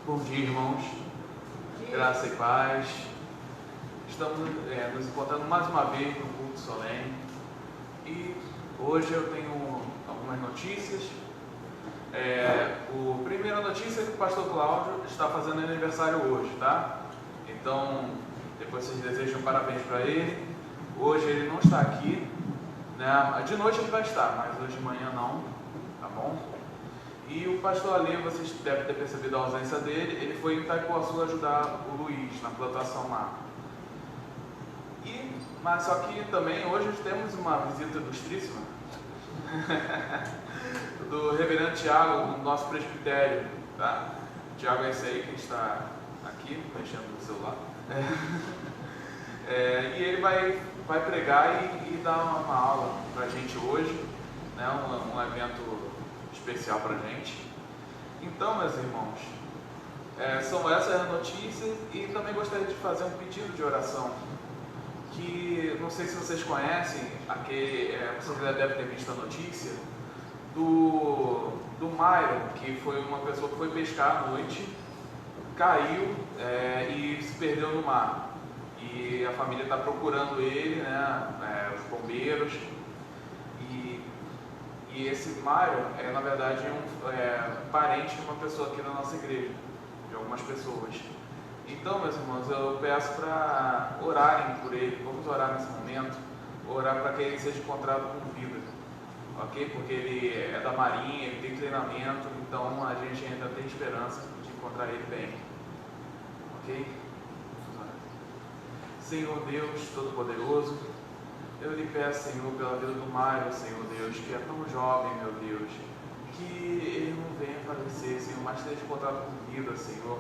Bom dia, irmãos. Graça e paz. Estamos nos encontrando mais uma vez no culto solene. E hoje eu tenho algumas notícias. A primeira notícia é que o pastor Cláudio está fazendo aniversário hoje, tá? Então, depois vocês desejam parabéns para ele. Hoje ele não está aqui, né? De noite ele vai estar, mas hoje de manhã não, tá bom? E o pastor Ale, vocês devem ter percebido a ausência dele, ele foi em Itaipuaçu ajudar o Luiz na plantação lá. Mas só que também hoje temos uma visita ilustríssima do reverendo Tiago, do nosso presbitério, tá? Tiago é esse aí que está aqui, mexendo no celular. E ele vai pregar e dar uma aula pra gente hoje, né? Um evento especial pra gente. Então, meus irmãos, são essas as notícias, e também gostaria de fazer um pedido de oração, que não sei se vocês conhecem, vocês já devem ter visto a notícia do Myron, que foi uma pessoa que foi pescar à noite, caiu e se perdeu no mar, e a família está procurando ele, né, os bombeiros, e esse Myron na verdade um parente de uma pessoa aqui da nossa igreja, de algumas pessoas. Então, meus irmãos, eu peço para orarem por ele. Vamos orar nesse momento, orar para que ele seja encontrado com vida, ok? Porque ele é da Marinha, ele tem treinamento, então a gente ainda tem esperança de encontrar ele bem, ok? Senhor Deus Todo-Poderoso, eu lhe peço, Senhor, pela vida do Mário, Senhor Deus, que é tão jovem, meu Deus, que ele não venha falecer, Senhor, mas seja encontrado com vida, Senhor.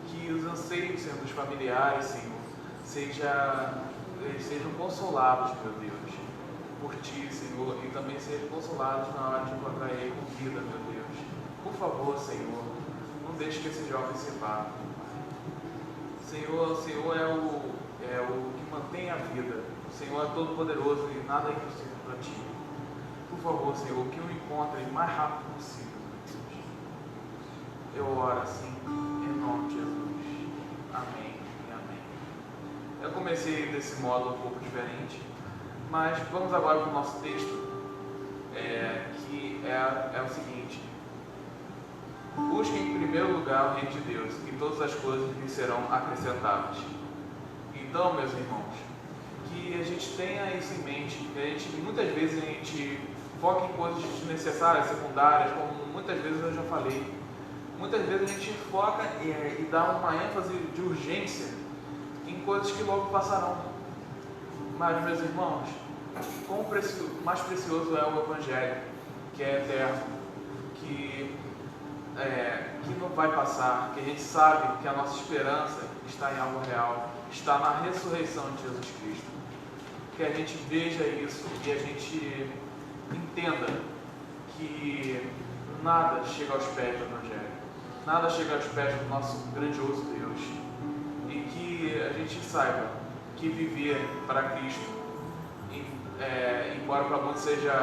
Que os anseios, Senhor, dos familiares, Senhor, sejam consolados, meu Deus, por Ti, Senhor, e também sejam consolados na hora de encontrar ele com vida, meu Deus. Por favor, Senhor, não deixe que esse jovem se vá. Senhor, o Senhor é o que mantém a vida. O Senhor é todo-poderoso e nada é impossível para Ti. Por favor, Senhor, que o encontre o mais rápido possível, meu Deus. Eu oro assim, em nome de Jesus. Amém e amém. Eu comecei desse modo um pouco diferente, mas vamos agora para o nosso texto, que é o seguinte: busque em primeiro lugar o reino de Deus, e todas as coisas lhe serão acrescentadas. Então, meus irmãos, que a gente tenha isso em mente, que muitas vezes a gente foca em coisas desnecessárias, secundárias, como muitas vezes eu já falei. Muitas vezes a gente foca e dá uma ênfase de urgência em coisas que logo passarão. Mas, meus irmãos, quão mais precioso é o Evangelho, que é eterno, que não vai passar, que a gente sabe que a nossa esperança está em algo real, está na ressurreição de Jesus Cristo. Que a gente veja isso e a gente entenda que nada chega aos pés do Evangelho. Nada chega aos pés do nosso grandioso Deus. E que a gente saiba que viver para Cristo, embora para muitos seja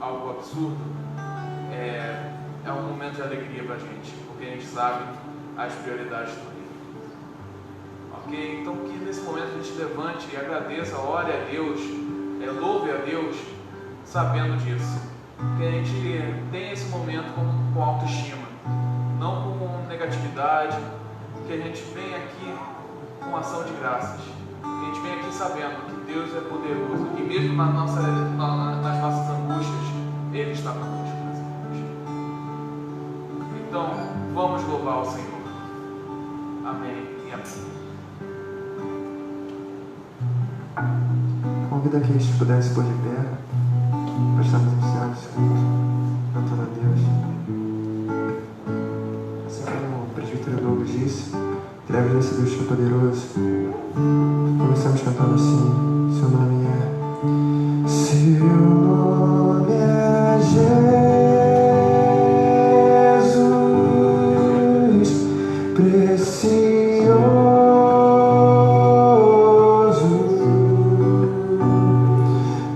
algo absurdo, é um momento de alegria para a gente, porque a gente sabe as prioridades do reino. Ok? Então que nesse momento a gente levante e agradeça, ore a Deus, louve a Deus, sabendo disso. Que a gente tenha esse momento com autoestima, não com negatividade, que a gente venha aqui com ação de graças, que a gente venha aqui sabendo que Deus é poderoso e mesmo nas nossas angústias, Ele está conosco nas angústias. Então, vamos louvar o Senhor. Amém e amém. Convido a que a gente pudesse pôr de pé, para estarmos iniciados, cantando a Deus. O presbítero Douglas disse, trevas desse Deus tão poderoso. Começamos cantando assim, seu nome é. Seu nome é Jesus, precioso,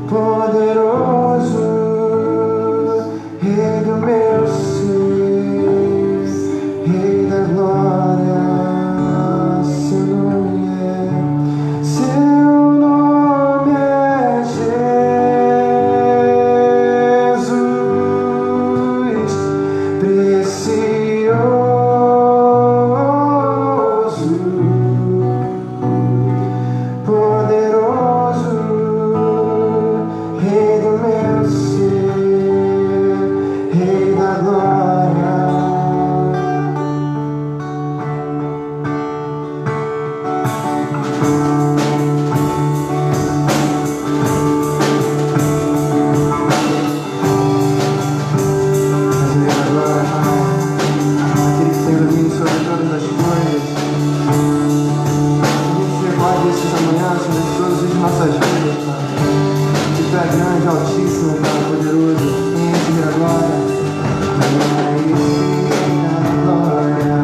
poderoso, Rei do meu ser, Rei da glória. Rei do meu ser, Rei da glória. Nossas vidas, Pai. Que Tu é grande, altíssimo, Pai, poderoso, enche da glória. Glória.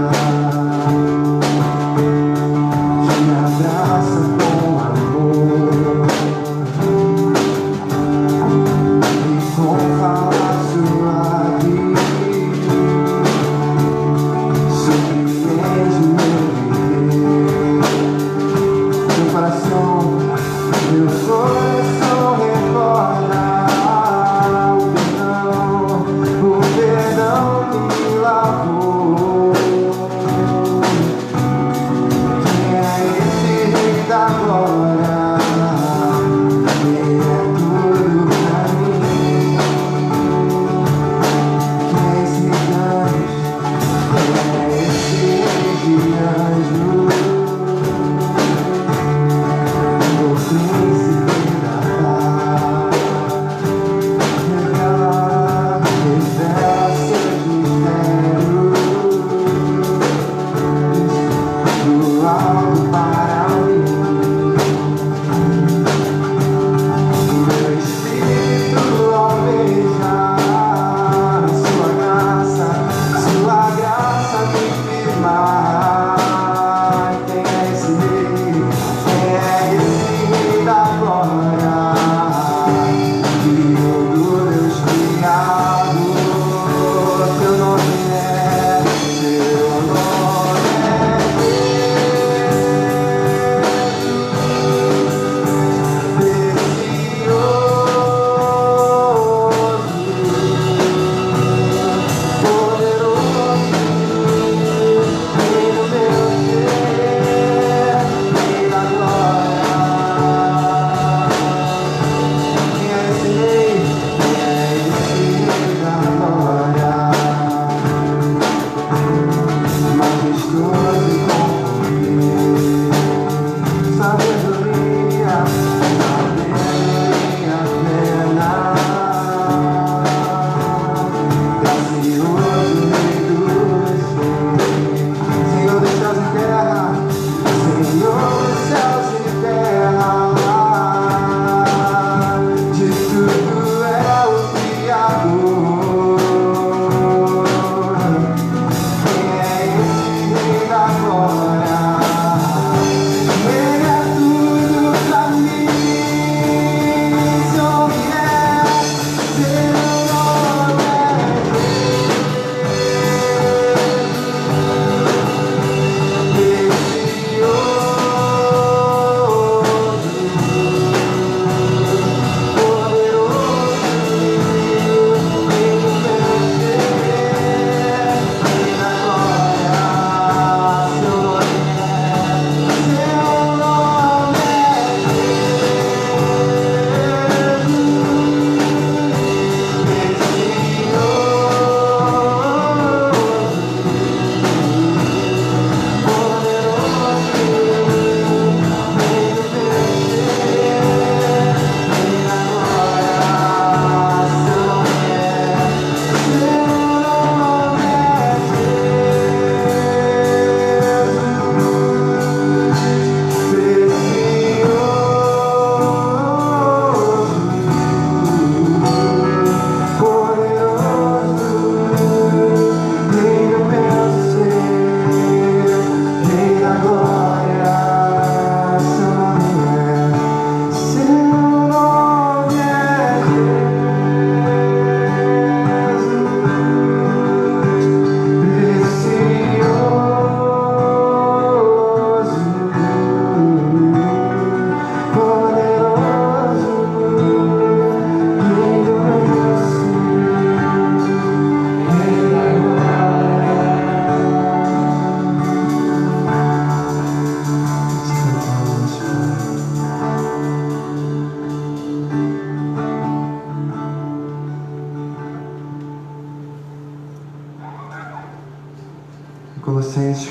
Te abraça com amor e com fala suave. Surpreende o meu viver. Meu coração recorda o bem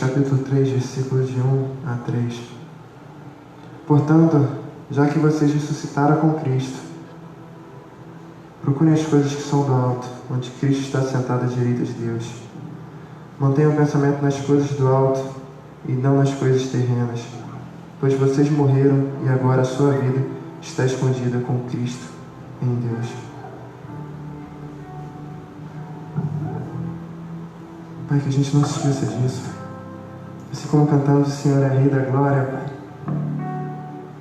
capítulo 3, versículos de 1 a 3. Portanto, já que vocês ressuscitaram com Cristo, procurem as coisas que são do alto, onde Cristo está sentado à direita de Deus. Mantenham o pensamento nas coisas do alto e não nas coisas terrenas, pois vocês morreram e agora a sua vida está escondida com Cristo em Deus. Pai, que a gente não se esqueça disso. Assim como cantamos, o Senhor é Rei da Glória, Pai.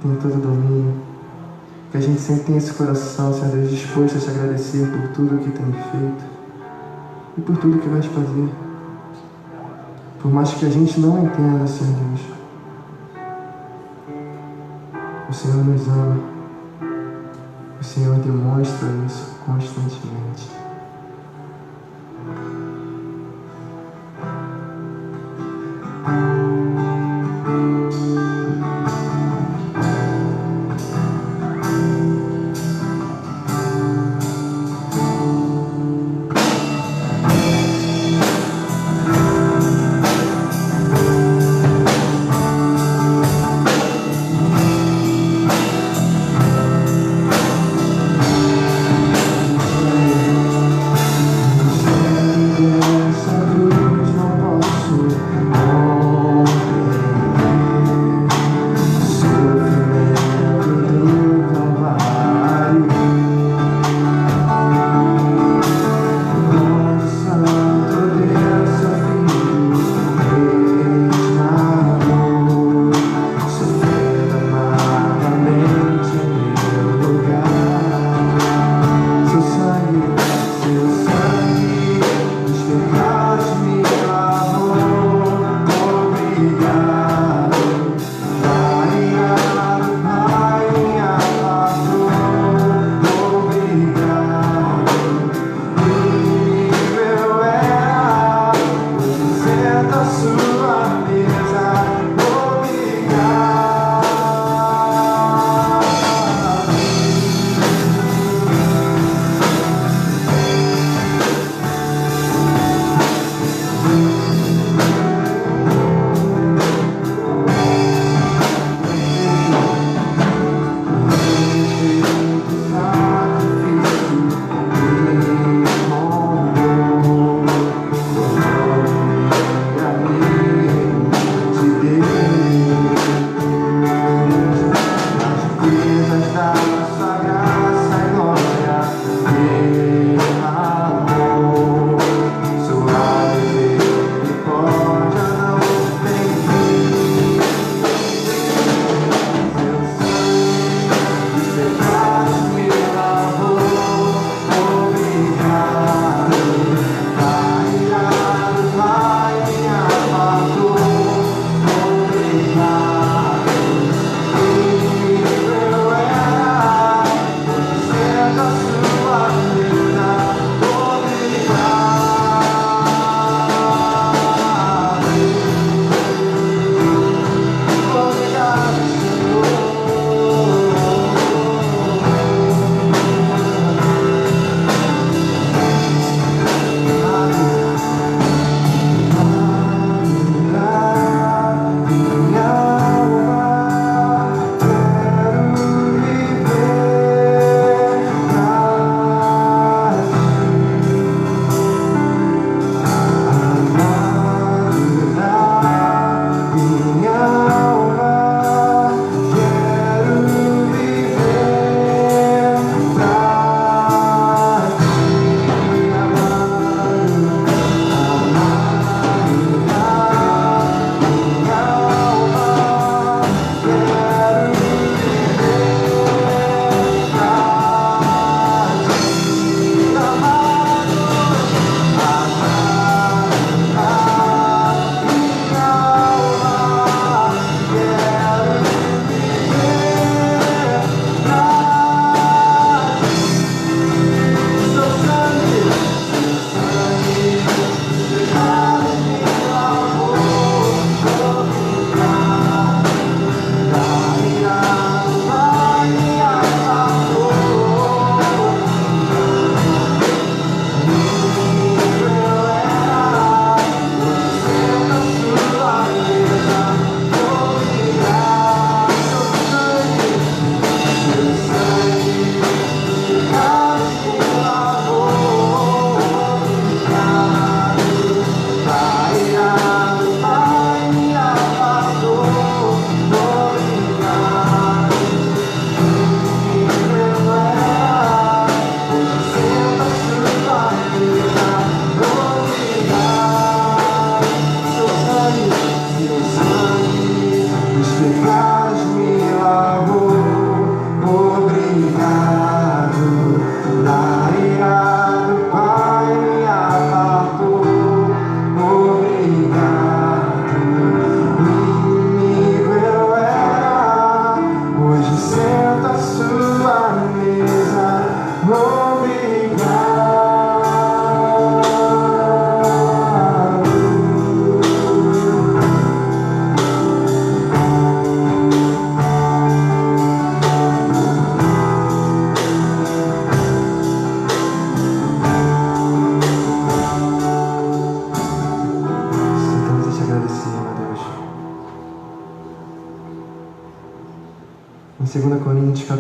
Tem todo o domínio. Que a gente sempre tenha esse coração, Senhor Deus, disposto a te agradecer por tudo o que tem feito e por tudo que vais fazer. Por mais que a gente não entenda, Senhor Deus, o Senhor nos ama. O Senhor demonstra isso constantemente.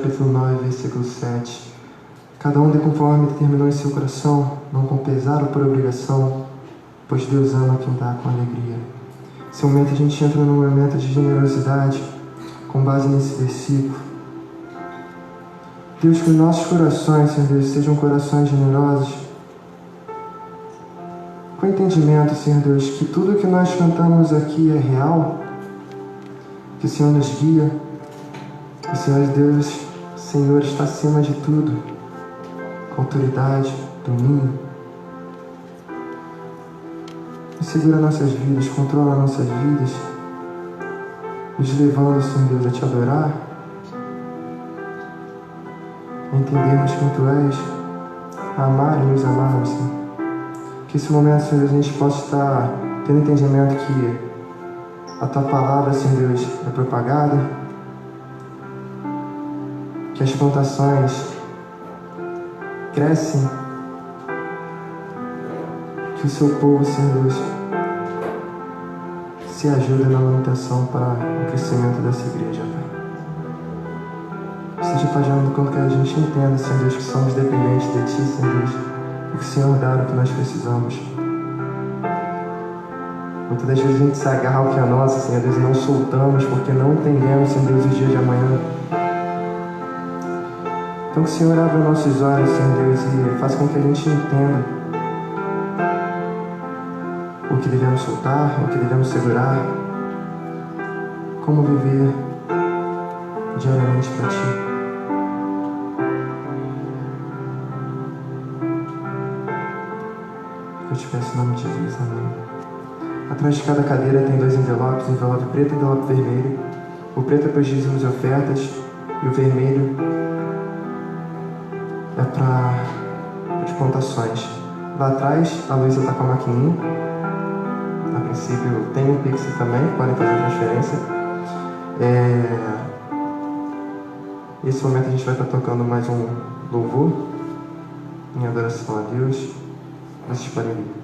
capítulo 9, versículo 7. Cada um dê conforme determinou em seu coração, não com pesar ou por obrigação, pois Deus ama quem dá com alegria. Nesse momento a gente entra num momento de generosidade, com base nesse versículo. Deus, que os nossos corações, Senhor Deus, sejam corações generosos, com entendimento, Senhor Deus, que tudo que nós cantamos aqui é real, que o Senhor nos guia, que o Senhor Deus, Senhor, está acima de tudo, com autoridade, domínio. E segura nossas vidas, controla nossas vidas, nos levando, Senhor Deus, a Te adorar, a entendermos quem Tu és, a amar e nos amarmos, Senhor. Que esse momento, Senhor Deus, a gente possa estar tendo entendimento que a Tua palavra, Senhor Deus, é propagada, que as plantações crescem, que o Seu povo, Senhor Deus, se ajude na manutenção para o crescimento dessa igreja, Pai. Esteja fazendo com que a gente entenda, Senhor Deus, que somos dependentes de Ti, Senhor Deus, e que o Senhor dá o que nós precisamos. Muitas das vezes a gente se agarra ao que é nosso, Senhor Deus, e não soltamos porque não entendemos, Senhor Deus, o dia de amanhã. Então que o Senhor abra nossos olhos, Senhor Deus, e faça com que a gente entenda o que devemos soltar, o que devemos segurar, como viver diariamente para Ti. Eu te peço em nome de Jesus, amém. Atrás de cada cadeira tem 2 envelopes, envelope preto e envelope vermelho. O preto é para os dízimos e ofertas e o vermelho é para as plantações. Lá atrás a Luísa está com a maquininha. A princípio tem um Pix também, podem fazer a transferência. Nesse momento a gente vai estar tocando mais um louvor em adoração a Deus. Vocês podem vir.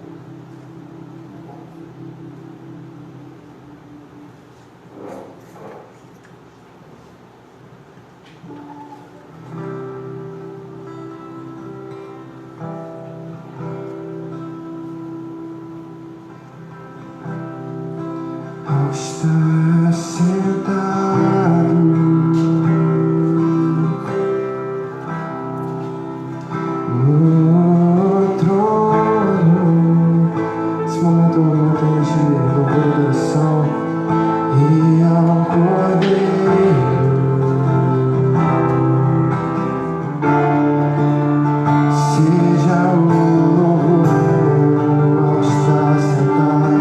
Ao estar sentado no trono, esse momento é um momento de louvor e adoração, e ao Cordeiro seja o louvor ao estar sentado.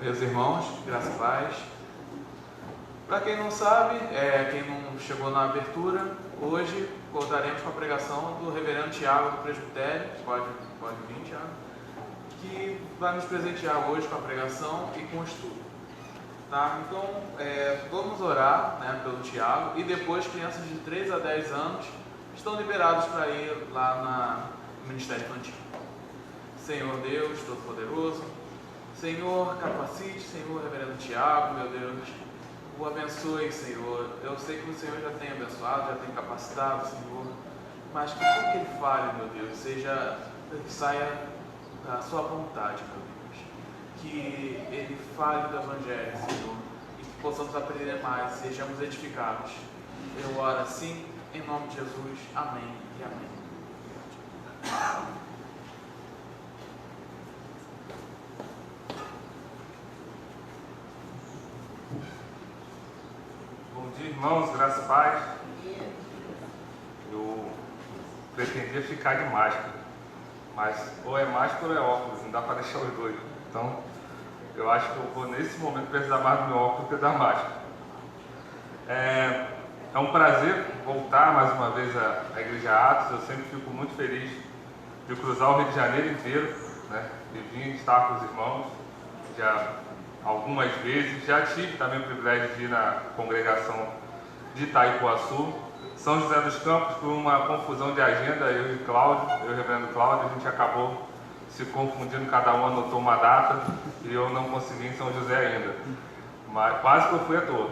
Meus irmãos, graça e paz. Para quem não sabe, quem não chegou na abertura, hoje contaremos com a pregação do reverendo Tiago do Presbitério, pode vir, Tiago, que vai nos presentear hoje com a pregação e com o estudo. Tá? Então, vamos orar, né, pelo Tiago, e depois crianças de 3 a 10 anos estão liberados para ir lá no Ministério Infantil. Senhor Deus Todo-Poderoso, Senhor, capacite, Senhor, reverendo Tiago, meu Deus, o abençoe, Senhor. Eu sei que o Senhor já tem abençoado, já tem capacitado, Senhor, mas que tudo que ele fale, meu Deus, que saia da sua vontade, meu Deus. Que ele fale do Evangelho, Senhor, e que possamos aprender mais, sejamos edificados. Eu oro assim, em nome de Jesus. Amém e amém. Bom dia, irmãos, graça e paz. Eu pretendia ficar de máscara, mas ou é máscara ou é óculos, não dá para deixar os dois. Então, eu acho que eu vou nesse momento precisar mais do meu óculos que da máscara. É um prazer voltar mais uma vez à Igreja Atos. Eu sempre fico muito feliz de cruzar o Rio de Janeiro inteiro, né? De vir estar com os irmãos já algumas vezes. Já tive também o privilégio de ir na congregação de Itaipuaçu. São José dos Campos, por uma confusão de agenda, eu e o reverendo Cláudio, a gente acabou se confundindo, cada um anotou uma data e eu não consegui em São José ainda. Mas quase que eu fui a todo.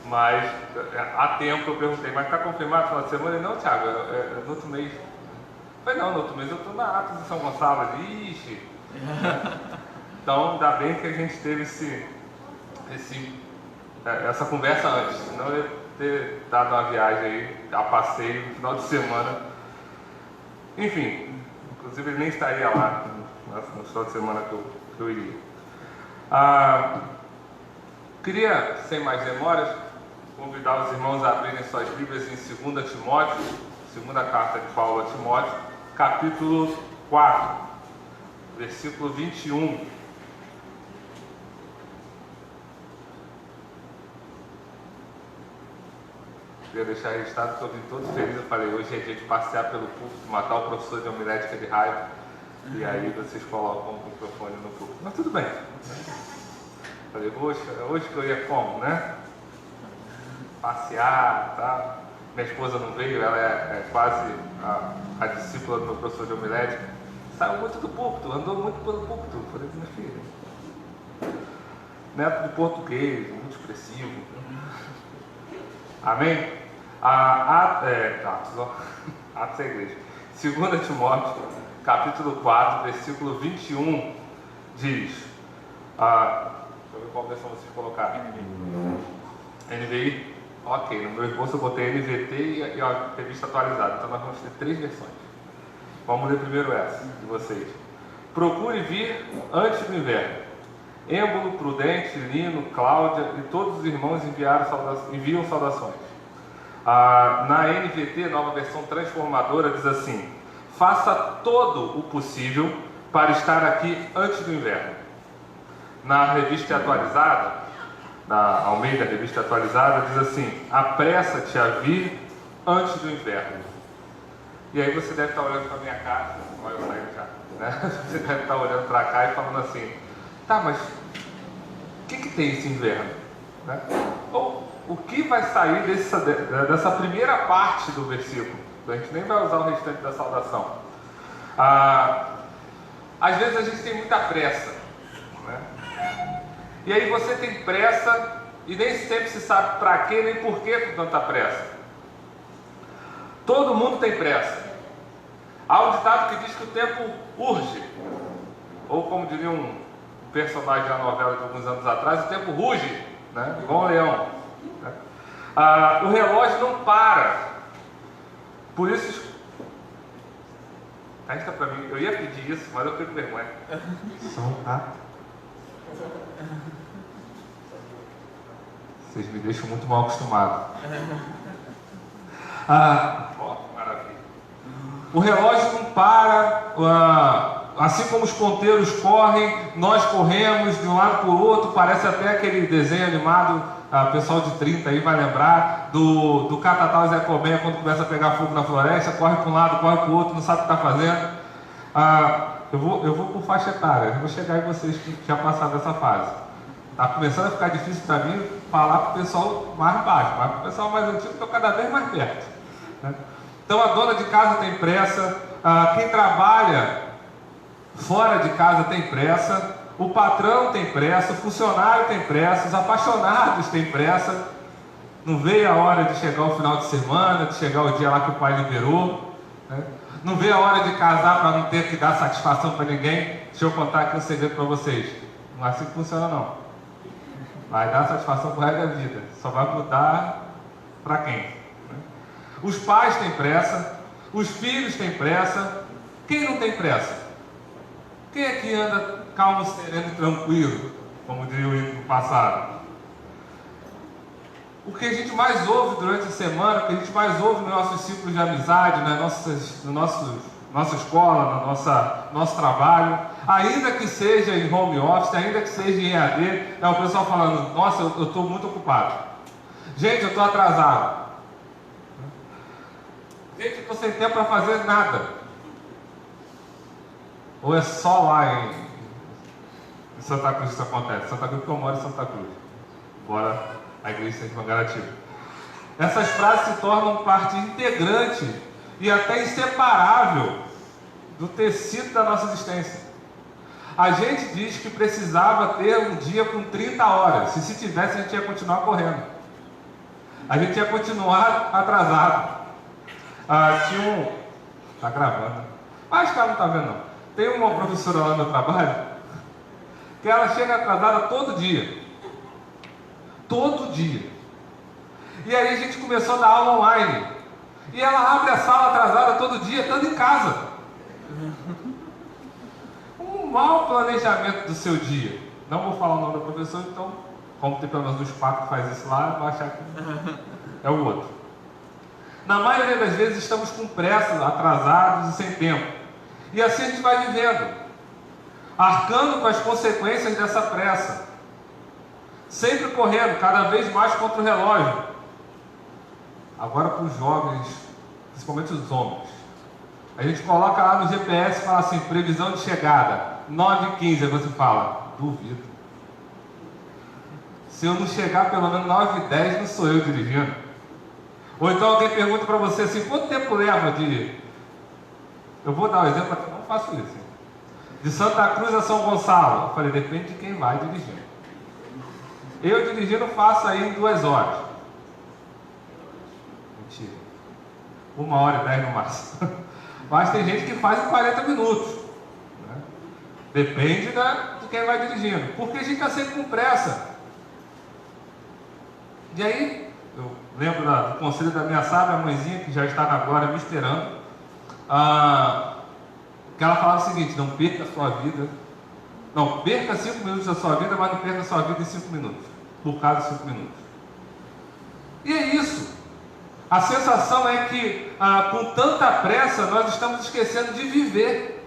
Mas há tempo eu perguntei, mas está confirmado no final de semana? Ele, não, Thiago, no outro mês. Eu falei, não, no outro mês eu estou na Atos de São Gonçalo. Ixi. Então, ainda bem que a gente teve essa conversa antes, senão eu ia ter dado uma viagem aí, a passeio no final de semana. Enfim, inclusive ele nem estaria lá no final de semana que eu iria. Queria, sem mais demoras, convidar os irmãos a abrirem suas Bíblias em 2 Timóteo, segunda carta de Paulo a Timóteo, capítulo 4, versículo 21. Queria deixar registrado que eu vim todo feliz. Eu falei, hoje é dia de passear pelo púlpito, matar o professor de homilética de raiva, e aí vocês colocam o microfone no púlpito. Mas tudo bem. Falei, hoje que eu ia como, né? Passear, tá? Minha esposa não veio, ela é quase a discípula do meu professor de homilética. Saiu muito do púlpito, andou muito pelo púlpito. Falei, minha filha, neto de português, muito expressivo. Amém? Atos é a igreja. 2 Timóteo, capítulo 4, versículo 21, diz, deixa eu ver qual versão vocês colocaram. NVI? Ok, no meu esboço eu botei NVT e a revista atualizada, então nós vamos ter 3 versões. Vamos ler primeiro essa, de vocês. Procure vir antes do inverno. Êmbulo, Prudente, Lino, Cláudia e todos os irmãos enviam saudações. Na NVT, nova versão transformadora, diz assim: faça todo o possível para estar aqui antes do inverno. Na revista atualizada, na Almeida, revista atualizada, diz assim: apressa-te a vir antes do inverno. E aí você deve estar olhando para a minha cara, olha eu saindo já, né? Você deve estar olhando para cá e falando assim: tá, mas o que tem esse inverno? Né? Ou o que vai sair dessa primeira parte do versículo? A gente nem vai usar o restante da saudação. Às vezes a gente tem muita pressa, né? E aí você tem pressa e nem sempre se sabe para quê nem por que com tanta pressa. Todo mundo tem pressa. Há um ditado que diz que o tempo urge, ou como diria um personagem da novela de alguns anos atrás, o tempo ruge, né? Igual um leão, né? O relógio não para. Por isso, ainda para mim, eu ia pedir isso, mas eu fico com vergonha. Vocês me deixam muito mal acostumado. O relógio não para, assim como os ponteiros correm, nós corremos de um lado para o outro. Parece até aquele desenho animado, pessoal de 30 aí vai lembrar, do Catatal e Zé Colmeia, quando começa a pegar fogo na floresta, corre para um lado, corre para o outro, não sabe o que está fazendo. Eu vou por faixa etária, eu vou chegar em vocês que já passaram dessa fase. Está começando a ficar difícil para mim falar para o pessoal mais baixo, mas para o pessoal mais antigo estou cada vez mais perto, né? Então a dona de casa tem pressa, quem trabalha fora de casa tem pressa, o patrão tem pressa, o funcionário tem pressa, os apaixonados têm pressa. Não veio a hora de chegar o final de semana, de chegar o dia lá que o pai liberou, né? Não veio a hora de casar para não ter que dar satisfação para ninguém. Deixa eu contar aqui um segredo para vocês. Não é assim que funciona não. Vai dar satisfação pro resto da vida. Só vai mudar para quem? Os pais têm pressa, os filhos têm pressa. Quem não tem pressa? Quem é que anda calmo, sereno e tranquilo, como diria o hino do passado? O que a gente mais ouve durante a semana, o que a gente mais ouve nos nossos ciclos de amizade, na nossa escola, nosso trabalho, ainda que seja em home office, ainda que seja em EAD, é o pessoal falando: nossa, eu estou muito ocupado. Gente, eu estou atrasado. Gente, eu estou sem tempo para fazer nada. Ou é só lá em Santa Cruz que isso acontece? Santa Cruz, porque eu moro em Santa Cruz. Embora a igreja seja Mangaratiba. Essas frases se tornam parte integrante e até inseparável do tecido da nossa existência. A gente diz que precisava ter um dia com 30 horas. Se tivesse, a gente ia continuar correndo. A gente ia continuar atrasado. Tá gravando. Acho que ela não está vendo não. Tem uma professora lá no meu trabalho que ela chega atrasada todo dia. Todo dia. E aí a gente começou a dar aula online. E ela abre a sala atrasada todo dia, estando em casa. Um mau planejamento do seu dia. Não vou falar o nome da professora, então, como tem pelo menos uns 4 que faz isso lá, vai achar que é o outro. Na maioria das vezes estamos com pressa, atrasados e sem tempo. E assim a gente vai vivendo, arcando com as consequências dessa pressa. Sempre correndo, cada vez mais contra o relógio. Agora para os jovens, principalmente os homens. A gente coloca lá no GPS e fala assim: previsão de chegada, 9h15. Aí você fala: duvido. Se eu não chegar pelo menos 9h10, não sou eu dirigindo. Ou então alguém pergunta para você assim: quanto tempo leva de... Eu vou dar um exemplo, porque eu não faço isso. De Santa Cruz a São Gonçalo. Eu falei: depende de quem vai dirigindo. Eu dirigindo faço aí em 2 horas. Mentira. 1h10 no máximo. Mas tem gente que faz em 40 minutos. Né? Depende de quem vai dirigindo. Porque a gente está sempre com pressa. E aí, eu lembro do conselho da minha sábia mãezinha, que já está na glória me esperando, que ela falava o seguinte: não perca a sua vida. Não, perca 5 minutos da sua vida, mas não perca a sua vida em 5 minutos. Por causa de 5 minutos. E é isso. A sensação é que, com tanta pressa, nós estamos esquecendo de viver.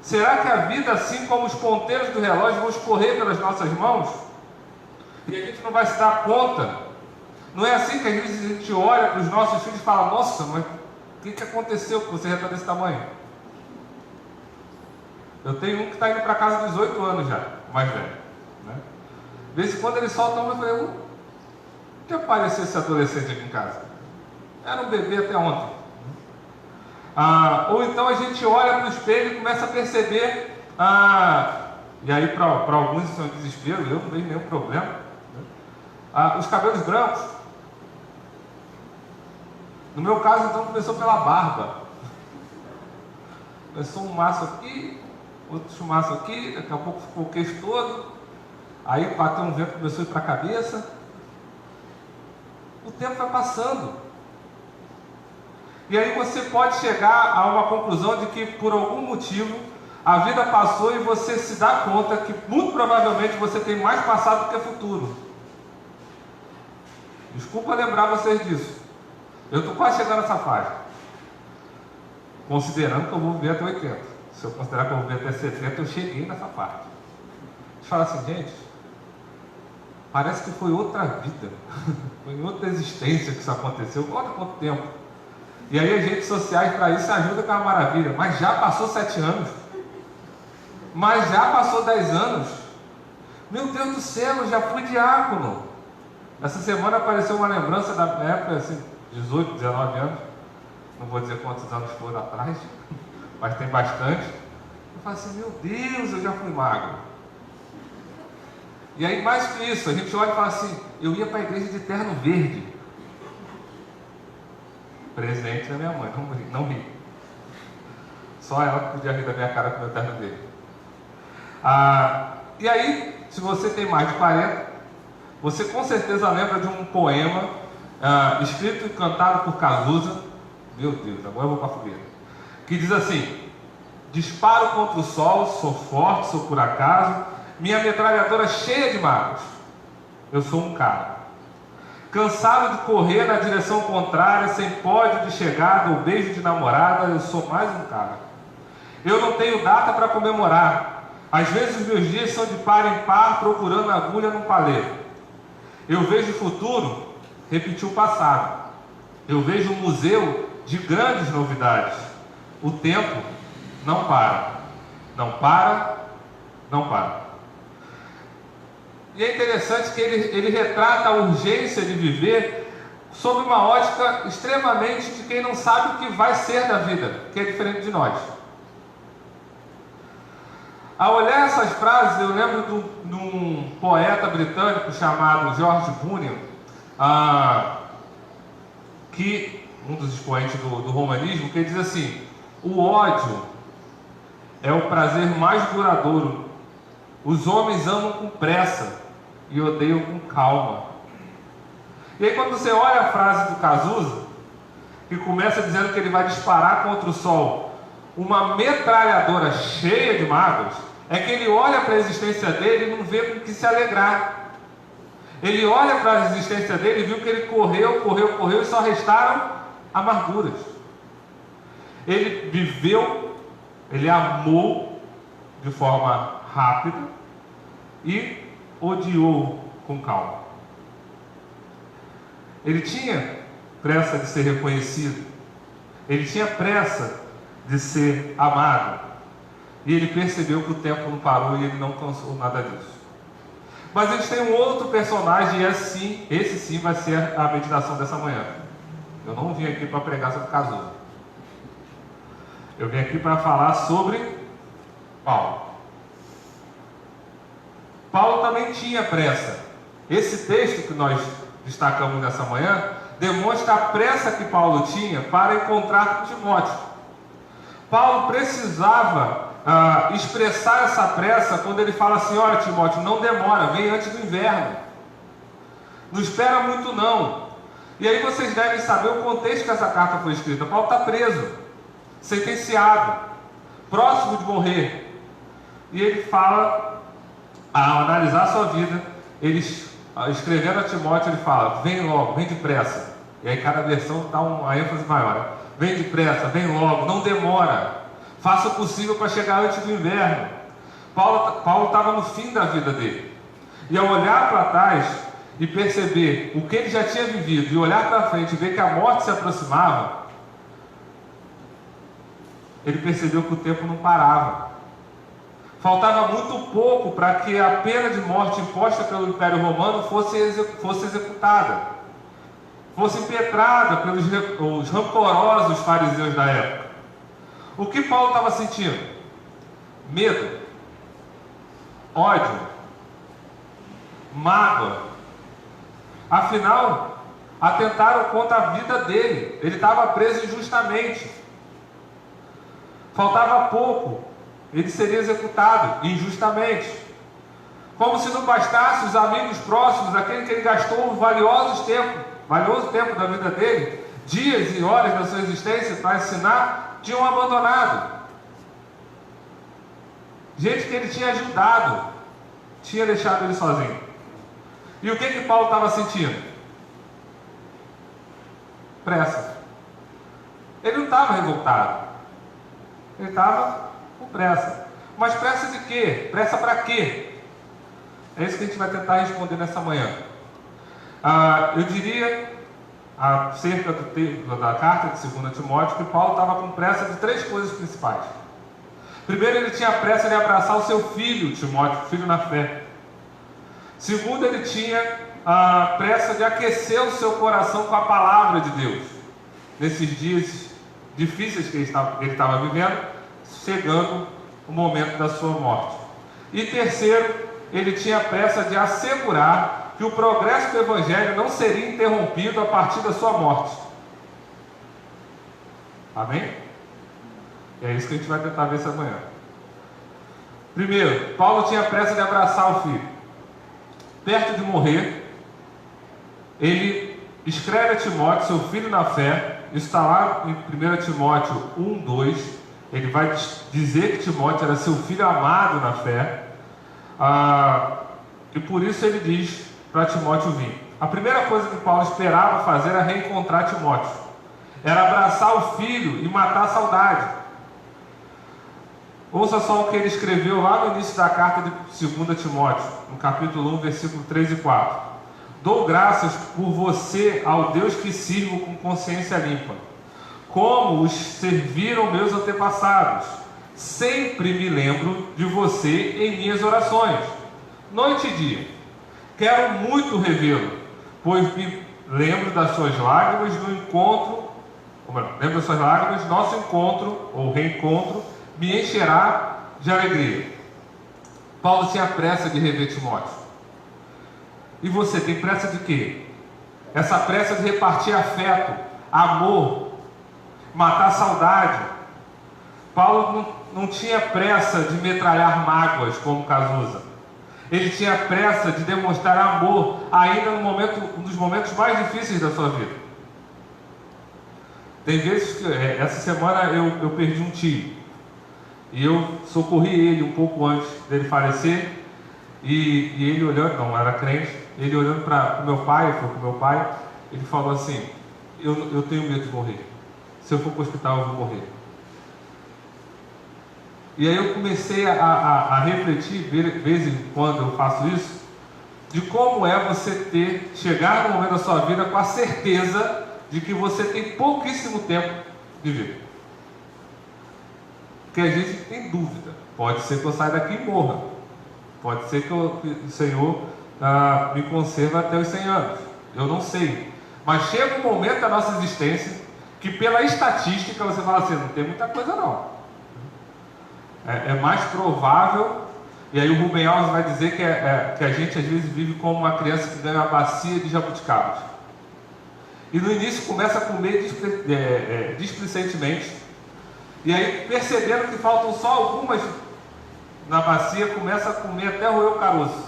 Será que a vida, assim como os ponteiros do relógio, vão escorrer pelas nossas mãos? E a gente não vai se dar conta? Não é assim que às vezes a gente olha para os nossos filhos e fala: nossa, mas o que aconteceu que você já está desse tamanho? Eu tenho um que está indo para casa dos 8 anos já, mais velho, né? De vez em quando ele solta uma e eu falei: que apareceu esse adolescente aqui em casa? Era um bebê até ontem. Ou então a gente olha para o espelho e começa a perceber, e aí para alguns isso é um desespero, eu não vejo nenhum problema, né? Os cabelos brancos. No meu caso, então, começou pela barba. Começou um maço aqui, outro maço aqui, daqui a pouco ficou o queixo todo, aí bateu um vento, começou a ir para a cabeça. O tempo vai passando. E aí você pode chegar a uma conclusão de que, por algum motivo, a vida passou e você se dá conta que, muito provavelmente, você tem mais passado do que futuro. Desculpa lembrar vocês disso. Eu estou quase chegando nessa fase. considerando que eu vou viver até 80. Se eu considerar que eu vou viver até 70, eu cheguei nessa parte. Eles falam assim, gente, parece que foi outra vida, foi outra existência que isso aconteceu. Olha quanto tempo. E aí as redes sociais para isso ajudam, que é uma maravilha. Mas já passou 7 anos. Mas já passou 10 anos. Meu Deus do céu, eu já fui diácono. Essa semana apareceu uma lembrança da minha época, assim, 18, 19 anos. Não vou dizer quantos anos foram atrás, mas tem bastante. Eu falo assim, meu Deus, eu já fui magro. E aí, mais que isso, a gente olha e fala assim, eu ia para a igreja de terno verde. Presente da minha mãe, não ri. Só ela que podia rir da minha cara com o meu terno verde. E aí, se você tem mais de 40, você com certeza lembra de um poema escrito e cantado por Cazuza. Meu Deus, agora eu vou para a fogueira. Que diz assim: disparo contra o sol, sou forte, sou por acaso, minha metralhadora cheia de magos. Eu sou um cara. Cansado de correr na direção contrária, sem pódio de chegada ou beijo de namorada, eu sou mais um cara. Eu não tenho data para comemorar. Às vezes os meus dias são de par em par, procurando agulha num palheiro. Eu vejo o futuro repetir o passado. Eu vejo um museu de grandes novidades. O tempo não para. Não para, não para. E é interessante que ele retrata a urgência de viver sob uma ótica extremamente de quem não sabe o que vai ser da vida, que é diferente de nós. Ao olhar essas frases, eu lembro de um poeta britânico chamado George Bunyan, que um dos expoentes do romanismo, que ele diz assim: o ódio é o prazer mais duradouro. Os homens amam com pressa e odeiam com calma. E aí quando você olha a frase do Cazuza, que começa dizendo que ele vai disparar contra o sol uma metralhadora cheia de magos, é que ele olha para a existência dele e não vê com que se alegrar. Ele olha para a existência dele e viu que ele correu e só restaram amarguras. Ele viveu, ele amou de forma rápida e odiou com calma. Ele tinha pressa de ser reconhecido, ele tinha pressa de ser amado, e ele percebeu que o tempo não parou e ele não cansou nada disso. Mas a gente tem um outro personagem, e esse sim vai ser a meditação dessa manhã. Eu não vim aqui para pregar sobre Cazuza. Eu vim aqui para falar sobre Paulo. Paulo também tinha pressa. Esse texto que nós destacamos nessa manhã demonstra a pressa que Paulo tinha para encontrar com Timóteo. Paulo precisava expressar essa pressa quando ele fala assim: olha, Timóteo, não demora, vem antes do inverno. Não espera muito não. E aí vocês devem saber o contexto que essa carta foi escrita. Paulo está preso, sentenciado, próximo de morrer. E ele fala, ao analisar a sua vida, ele escrevendo a Timóteo, ele fala: vem logo, vem depressa. E aí cada versão dá uma ênfase maior. Vem depressa, vem logo, não demora. Faça o possível para chegar antes do inverno. Paulo estava no fim da vida dele. E ao olhar para trás e perceber o que ele já tinha vivido, e olhar para frente e ver que a morte se aproximava, ele percebeu que o tempo não parava. Faltava muito pouco para que a pena de morte imposta pelo Império Romano fosse executada, fosse impetrada pelos rancorosos fariseus da época. O que Paulo estava sentindo? Medo, ódio, mágoa. Afinal, atentaram contra a vida dele. Ele estava preso injustamente. Faltava pouco, ele seria executado injustamente. Como se não bastasse, os amigos próximos, aquele que ele gastou um valioso tempo da vida dele, dias e horas da sua existência para ensinar, tinham abandonado. Gente que ele tinha ajudado, tinha deixado ele sozinho. E o que Paulo estava sentindo? Pressa. Ele não estava revoltado, Ele estava com pressa. Mas pressa de quê? Pressa para quê? É isso que a gente vai tentar responder nessa manhã. Eu diria, acerca da carta de 2 Timóteo, que Paulo estava com pressa de 3 coisas principais. Primeiro, ele tinha pressa de abraçar o seu filho, Timóteo, filho na fé. Segundo, ele tinha pressa de aquecer o seu coração com a palavra de Deus, nesses dias difíceis que ele estava vivendo, chegando o momento da sua morte. E terceiro, ele tinha pressa de assegurar que o progresso do Evangelho não seria interrompido a partir da sua morte. Amém? É isso que a gente vai tentar ver essa manhã. Primeiro, Paulo tinha pressa de abraçar o filho. Perto de morrer, ele escreve a Timóteo, seu filho na fé. Isso está lá em 1 Timóteo 1:2. Ele vai dizer que Timóteo era seu filho amado na fé. E por isso ele diz para Timóteo vir. A primeira coisa que Paulo esperava fazer era reencontrar Timóteo. Era abraçar o filho e matar a saudade. Ouça só o que ele escreveu lá no início da carta de 2 Timóteo, no capítulo 1, versículo 3 e 4. Dou graças por você ao Deus que sirvo com consciência limpa, como os serviram meus antepassados. Sempre me lembro de você em minhas orações, noite e dia. Quero muito revê-lo, pois me lembro das suas lágrimas no encontro, lembro das suas lágrimas, nosso encontro ou reencontro me encherá de alegria. Paulo tinha pressa de rever Timóteo. E você tem pressa de quê? Essa pressa de repartir afeto, amor, matar a saudade. Paulo não tinha pressa de metralhar mágoas como Cazuza. Ele tinha pressa de demonstrar amor ainda um dos momentos mais difíceis da sua vida. Tem vezes que essa semana eu perdi um tio e eu socorri ele um pouco antes dele falecer, e ele olhando, não era crente, ele olhando para o meu pai, foi com o meu pai, ele falou assim: eu tenho medo de morrer, se eu for para o hospital eu vou morrer. E aí eu comecei a refletir, de vez em quando eu faço isso, de como é você chegar no momento da sua vida com a certeza de que você tem pouquíssimo tempo de vida. Porque a gente tem dúvida. Pode ser que eu saia daqui e morra. Pode ser que o Senhor me conserve até os 100 anos. Eu não sei. Mas chega um momento da nossa existência que, pela estatística, você fala assim: não tem muita coisa não. É mais provável. E aí o Rubem Alves vai dizer que a gente às vezes vive como uma criança que ganha uma bacia de jabuticabas. E no início começa a comer displicentemente. E aí, percebendo que faltam só algumas na bacia, começa a comer até roer o caroço.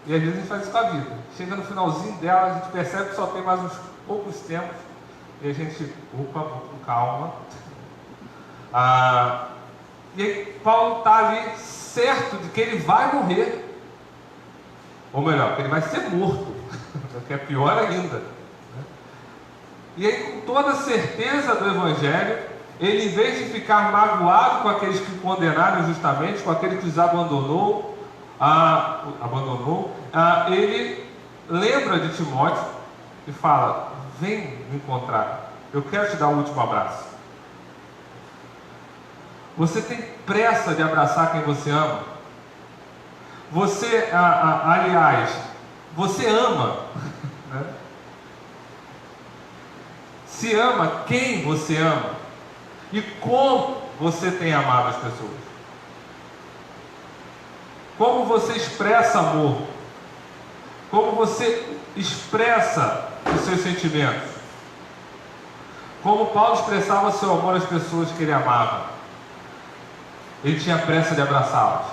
E às vezes a gente faz isso com a vida. Chega no finalzinho dela, a gente percebe que só tem mais uns poucos tempos. E a gente, opa, com calma. E aí Paulo está ali certo de que ele vai morrer. Ou melhor, que ele vai ser morto. Que é pior ainda. E aí, com toda a certeza do Evangelho, ele, em vez de ficar magoado com aqueles que o condenaram injustamente, com aquele que os abandonou, ele lembra de Timóteo e fala: vem me encontrar, eu quero te dar um último abraço. Você tem pressa de abraçar quem você ama? Você, aliás, você ama, né? Se ama quem você ama e como você tem amado as pessoas. Como você expressa amor? Como você expressa os seus sentimentos? Como Paulo expressava seu amor às pessoas que ele amava? Ele tinha pressa de abraçá-las.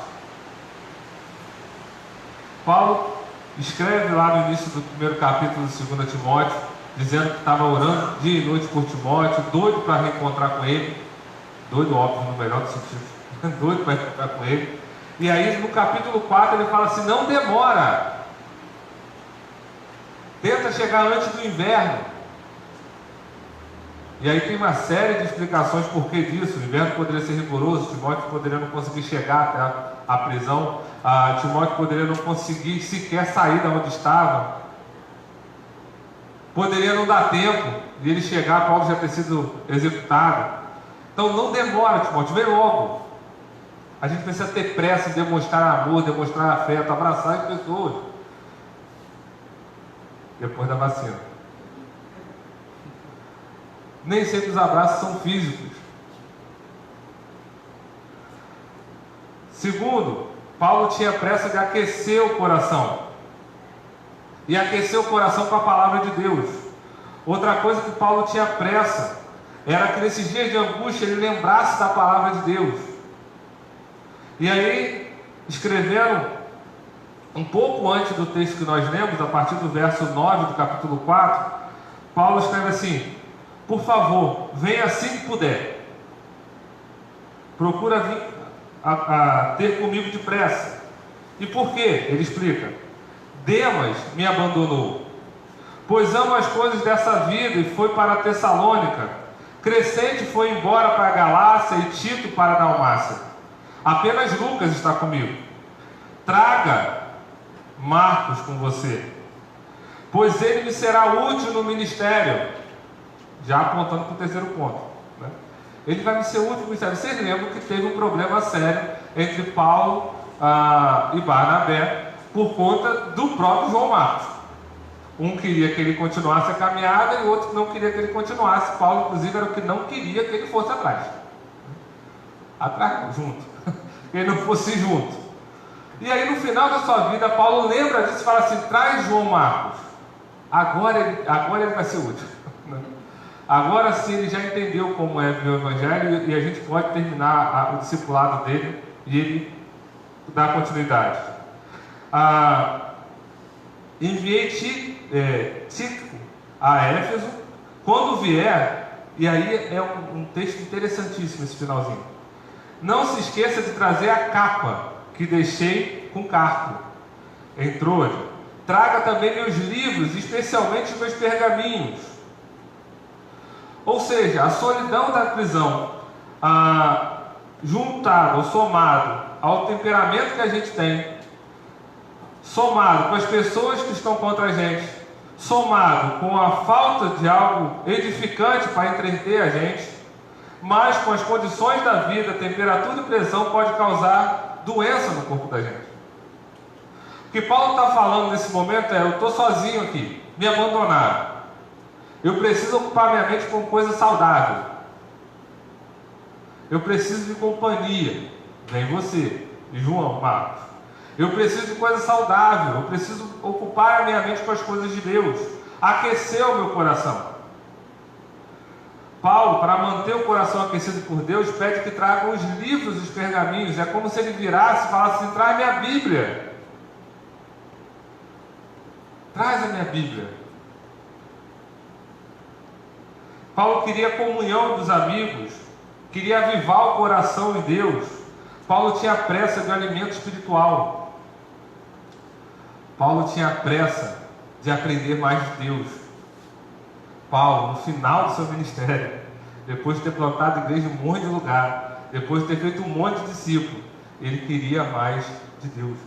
Paulo escreve lá no início do primeiro capítulo de 2 Timóteo, dizendo que estava orando dia e noite por Timóteo, doido para reencontrar com ele. Doido, óbvio, no melhor dos sentidos. Doido para reencontrar com ele. E aí no capítulo 4 ele fala assim: não demora. Tenta chegar antes do inverno. E aí tem uma série de explicações por que disso. O inverno poderia ser rigoroso, Timóteo poderia não conseguir chegar até a prisão, Timóteo poderia não conseguir sequer sair de onde estava, poderia não dar tempo de ele chegar, Paulo já ter sido executado. Então não demora, Timóteo, vem logo. A gente precisa ter pressa em demonstrar amor, demonstrar afeto, abraçar as pessoas depois da vacina. Nem sempre os abraços são físicos. Segundo, Paulo tinha pressa de aquecer o coração. E aquecer o coração com a palavra de Deus. Outra coisa que Paulo tinha pressa era que nesses dias de angústia ele lembrasse da palavra de Deus. E aí, escreveram um pouco antes do texto que nós lemos, a partir do verso 9 do capítulo 4, Paulo escreve assim: por favor, venha assim que puder. Procura vir ter comigo depressa. E por quê? Ele explica: Demas me abandonou, pois amo as coisas dessa vida e foi para Tessalônica. Crescente foi embora para a Galácia e Tito para a Dalmácia. Apenas Lucas está comigo. Traga Marcos com você, pois ele me será útil no ministério. Já apontando para o terceiro ponto, né? Ele vai me ser útil no ministério. Vocês lembram que teve um problema sério entre Paulo e Barnabé por conta do próprio João Marcos. Um queria que ele continuasse a caminhada e o outro não queria que ele continuasse. Paulo, inclusive, era o que não queria que ele fosse atrás. Atrás, junto. Que ele não fosse junto. E aí, no final da sua vida, Paulo lembra disso e fala assim: traz João Marcos. Agora ele vai ser útil. Agora sim ele já entendeu como é o Evangelho e a gente pode terminar o discipulado dele e ele dar continuidade. Enviei Tíquico a Éfeso. Quando vier, e aí é um texto interessantíssimo esse finalzinho: não se esqueça de trazer a capa que deixei com Carpo em Troade. Traga também meus livros, especialmente meus pergaminhos. Ou seja, a solidão da prisão, juntado ou somado ao temperamento que a gente tem, somado com as pessoas que estão contra a gente, somado com a falta de algo edificante para entreter a gente, mas com as condições da vida, temperatura e pressão, pode causar doença no corpo da gente. O que Paulo está falando nesse momento é: eu estou sozinho aqui, me abandonaram. Eu preciso ocupar minha mente com coisa saudável. Eu preciso de companhia. Vem você, João Marcos. Eu preciso de coisa saudável. Eu preciso ocupar a minha mente com as coisas de Deus. Aquecer o meu coração. Paulo, para manter o coração aquecido por Deus, pede que tragam os livros e os pergaminhos. É como se ele virasse e falasse assim: traz minha Bíblia. Traz a minha Bíblia. Paulo queria a comunhão dos amigos, queria avivar o coração em Deus. Paulo tinha pressa de alimento espiritual. Paulo tinha pressa de aprender mais de Deus. Paulo, no final do seu ministério, depois de ter plantado igreja em um monte de lugar, depois de ter feito um monte de discípulos, ele queria mais de Deus.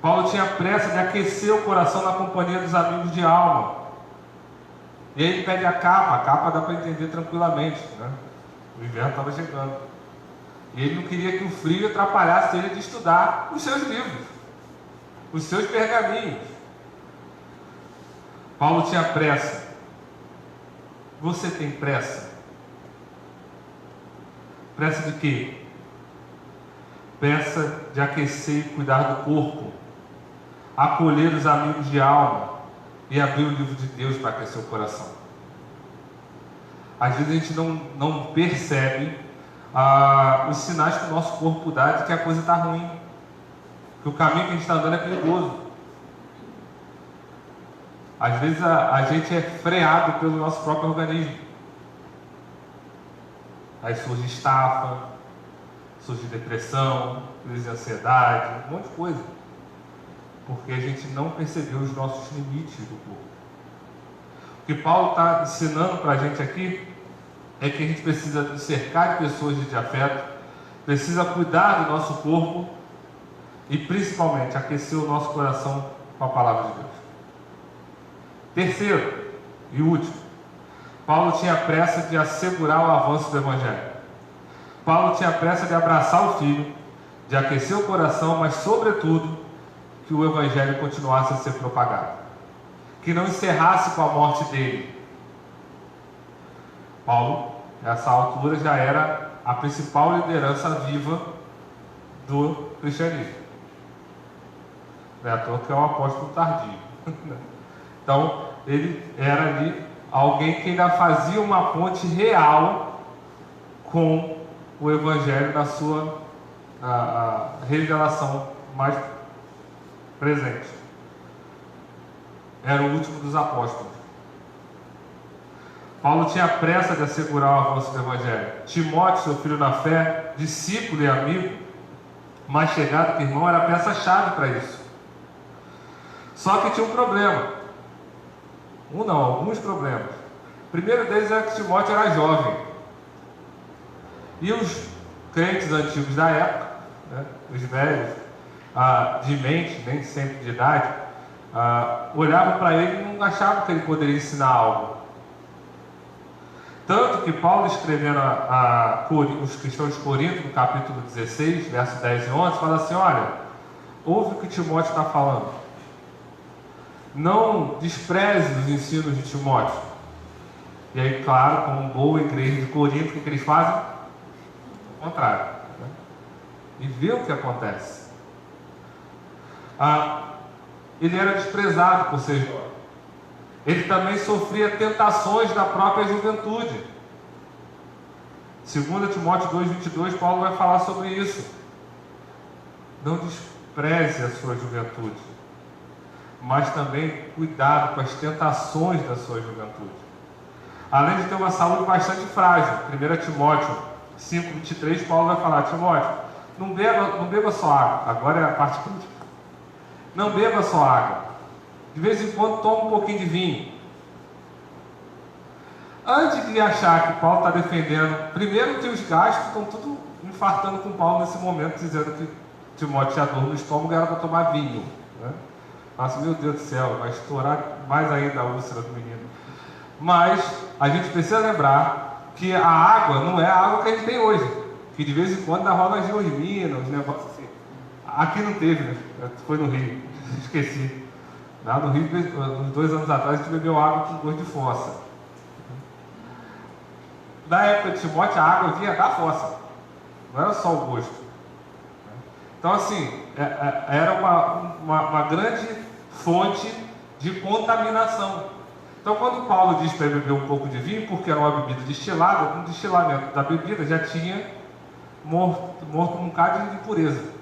Paulo tinha pressa de aquecer o coração na companhia dos amigos de alma. E aí ele pede a capa dá para entender tranquilamente, né? O inverno estava chegando. E ele não queria que o frio atrapalhasse ele de estudar os seus livros, os seus pergaminhos. Paulo tinha pressa. Você tem pressa? Pressa de quê? Pressa de aquecer e cuidar do corpo, acolher os amigos de alma e abrir o livro de Deus para aquecer o coração. Às vezes a gente não percebe os sinais que o nosso corpo dá de que a coisa está ruim, que o caminho que a gente está andando é perigoso. Às vezes a gente é freado pelo nosso próprio organismo. Aí surge estafa, surge depressão, crise de ansiedade, um monte de coisa. Porque a gente não percebeu os nossos limites do corpo. que Paulo está ensinando para a gente aqui é que a gente precisa nos cercar de pessoas de afeto, precisa cuidar do nosso corpo e principalmente aquecer o nosso coração com a palavra de Deus. Terceiro e último, Paulo tinha pressa de assegurar o avanço do Evangelho. Paulo tinha pressa de abraçar o Filho, de aquecer o coração, mas sobretudo que o Evangelho continuasse a ser propagado, que não encerrasse com a morte dele. Paulo, nessa altura, já era a principal liderança viva do cristianismo. Não é à toa que é um apóstolo tardio. Então, ele era ali alguém que ainda fazia uma ponte real com o Evangelho na sua a revelação mais presente. Era o último dos apóstolos. Paulo tinha pressa de assegurar o avanço do Evangelho. Timóteo, seu filho na fé, discípulo e amigo, mais chegado que irmão, era a peça-chave para isso. Só que tinha um problema. Alguns problemas. O primeiro deles era que Timóteo era jovem. E os crentes antigos da época, né, os velhos, de mente, nem sempre de idade, olhavam para ele e não achavam que ele poderia ensinar algo. Tanto que Paulo, escrevendo os cristãos de Corinto, no capítulo 16, versos 10 e 11, fala assim: olha, ouve o que Timóteo está falando. Não despreze os ensinos de Timóteo. E aí, claro, como boa igreja de Corinto, o que eles fazem? O contrário. Né? E vê o que acontece. Ele era desprezado por ser jovem. Ele também sofria tentações da própria juventude. 2 Timóteo 2,22, Paulo vai falar sobre isso. Não despreze a sua juventude, mas também cuidado com as tentações da sua juventude. Além de ter uma saúde bastante frágil. 1 Timóteo 5,23, Paulo vai falar: Timóteo, não beba só água. Agora é a parte crítica. Não beba só água. De vez em quando toma um pouquinho de vinho. Antes de achar que Paulo está defendendo, primeiro que os gastos estão tudo infartando com Paulo nesse momento, dizendo que Timóteo tinha dor no estômago e era para tomar vinho. Né? Nossa, meu Deus do céu, vai estourar mais ainda a úlcera do menino. Mas a gente precisa lembrar que a água não é a água que a gente tem hoje, que de vez em quando dá rola geosmina, uns negócios assim. Aqui não teve, né? Foi no Rio, esqueci. Lá no Rio, uns 2 anos atrás, a gente bebeu água com gosto de fossa. Na época de Timóteo, a água vinha da fossa, não era só o gosto. Então, assim, era uma grande fonte de contaminação. Então, quando Paulo diz para ele beber um pouco de vinho, porque era uma bebida destilada, no destilamento da bebida já tinha morto um bocado de impureza.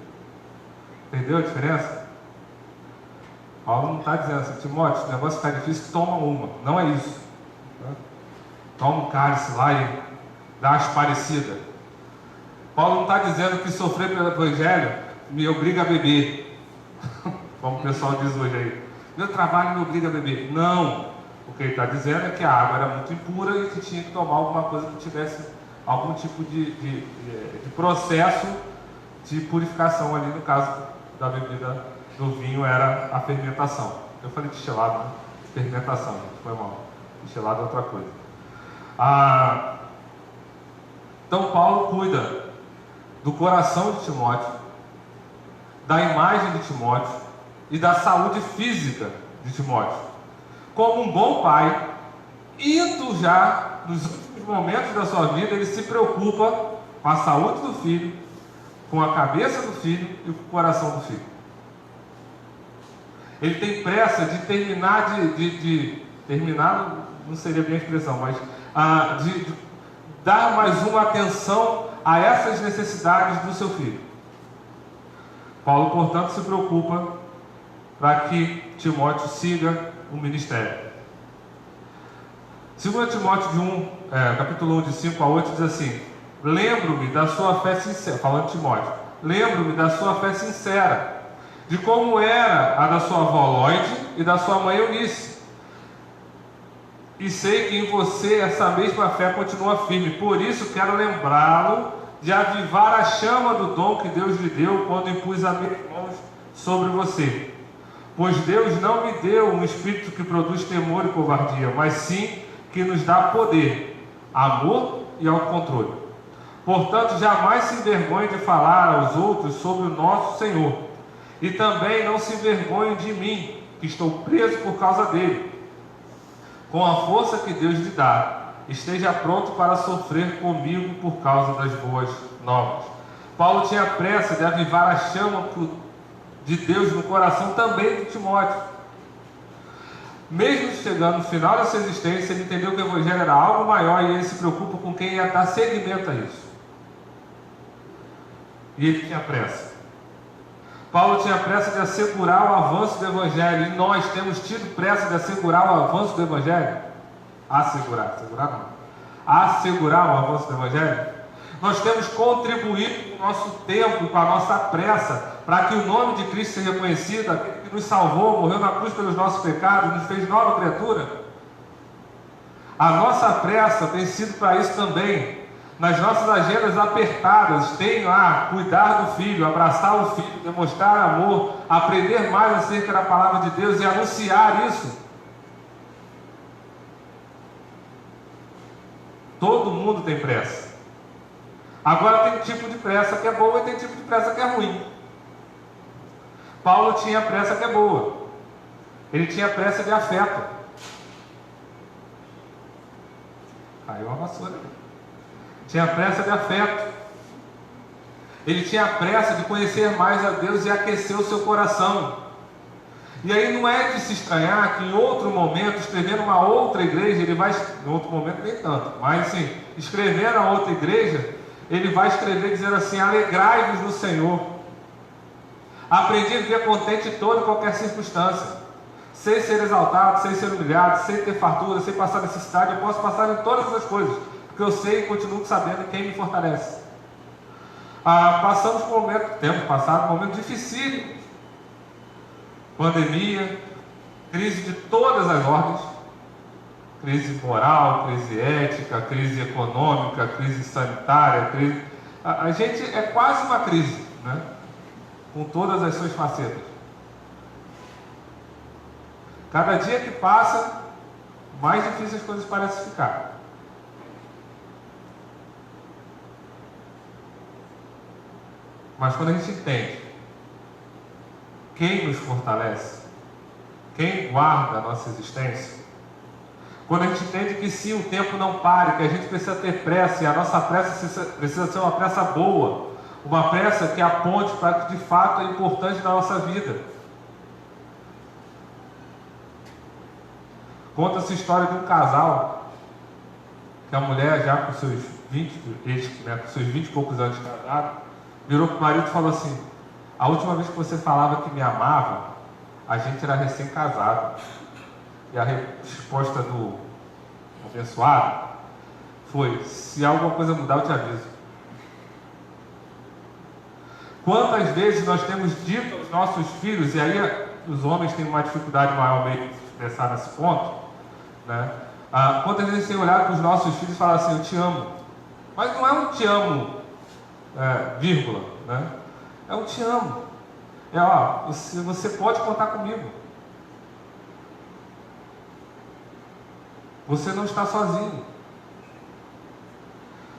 Entendeu a diferença? Paulo não está dizendo assim: Timóteo, esse negócio está difícil, toma uma. Não é isso. Toma um cálice lá e dá as parecidas. Paulo não está dizendo que sofrer pelo Evangelho me obriga a beber, como o pessoal diz hoje aí. Meu trabalho me obriga a beber. Não. O que ele está dizendo é que a água era muito impura e que tinha que tomar alguma coisa que tivesse algum tipo de processo de purificação ali. No caso da bebida do vinho era a fermentação. Eu falei destilado, né? Fermentação, foi mal. Destilado é outra coisa. Então Paulo cuida do coração de Timóteo, da imagem de Timóteo e da saúde física de Timóteo. Como um bom pai, indo já nos últimos momentos da sua vida, ele se preocupa com a saúde do filho, com a cabeça do filho e com o coração do filho. Ele tem pressa de terminar, terminar não seria bem a expressão, mas de dar mais uma atenção a essas necessidades do seu filho. Paulo, portanto, se preocupa para que Timóteo siga o ministério. 2 Timóteo de 1, capítulo 1, de 5 a 8, diz assim: lembro-me da sua fé sincera, falando de Timóteo, lembro-me da sua fé sincera, de como era a da sua avó Lóide e da sua mãe Eunice. e sei que em você essa mesma fé continua firme. Por isso quero lembrá-lo de avivar a chama do dom que Deus lhe deu quando impus as minhas mãos sobre você. Pois Deus não me deu um espírito que produz temor e covardia, mas sim que nos dá poder, amor e autocontrole. Portanto, jamais se envergonhe de falar aos outros sobre o nosso Senhor. E também não se envergonhe de mim, que estou preso por causa dele. Com a força que Deus lhe dá, esteja pronto para sofrer comigo por causa das boas novas. Paulo tinha pressa de avivar a chama de Deus no coração também de Timóteo. Mesmo chegando no final da sua existência, ele entendeu que o Evangelho era algo maior e ele se preocupa com quem ia dar seguimento a isso. E ele tinha pressa. Paulo tinha pressa de assegurar o avanço do Evangelho, e nós temos tido pressa de assegurar o avanço do Evangelho? Assegurar o avanço do Evangelho? Nós temos contribuído com o nosso tempo, com a nossa pressa, para que o nome de Cristo seja conhecido, aquele que nos salvou, morreu na cruz pelos nossos pecados, nos fez nova criatura. A nossa pressa tem sido para isso também. Nas nossas agendas apertadas, tem lá cuidar do filho, abraçar o filho, demonstrar amor, aprender mais acerca da palavra de Deus e anunciar isso. Todo mundo tem pressa. Agora tem tipo de pressa que é boa e tem tipo de pressa que é ruim. Paulo tinha pressa que é boa. Ele tinha pressa de afeto. Caiu uma vassoura ali. Tinha pressa de afeto. Ele tinha pressa de conhecer mais a Deus e aquecer o seu coração. E aí não é de se estranhar que em outro momento, escrevendo uma outra igreja, ele vai, em outro momento nem tanto, mas assim, escrevendo a outra igreja, ele vai escrever dizendo assim: alegrai-vos no Senhor. Aprendi a viver contente em toda e qualquer circunstância, sem ser exaltado, sem ser humilhado, sem ter fartura, sem passar necessidade. Eu posso passar em todas essas coisas, porque eu sei e continuo sabendo quem me fortalece. Passamos por temos passado um momento difícil, pandemia, crise de todas as ordens, crise moral, crise ética, crise econômica, crise sanitária, a gente é quase uma crise, né? Com todas as suas facetas. Cada dia que passa, mais difíceis as coisas parecem ficar. Mas quando a gente entende quem nos fortalece, quem guarda a nossa existência, quando a gente entende que sim, o tempo não pare, que a gente precisa ter pressa, e a nossa pressa precisa ser uma pressa boa, uma pressa que aponte para o que de fato é importante na nossa vida. Conta-se a história de um casal, que a mulher já com seus 20 e poucos anos de casado, virou para o marido e falou assim: a última vez que você falava que me amava, a gente era recém-casado. E a resposta do abençoado foi: se alguma coisa mudar, eu te aviso. Quantas vezes nós temos dito aos nossos filhos, e aí os homens têm uma dificuldade maior meio de expressar nesse ponto, né? Quantas vezes tem olhado para os nossos filhos e falado assim: eu te amo. Mas não é um te amo, vírgula, né? É um te amo. Você pode contar comigo. Você não está sozinho.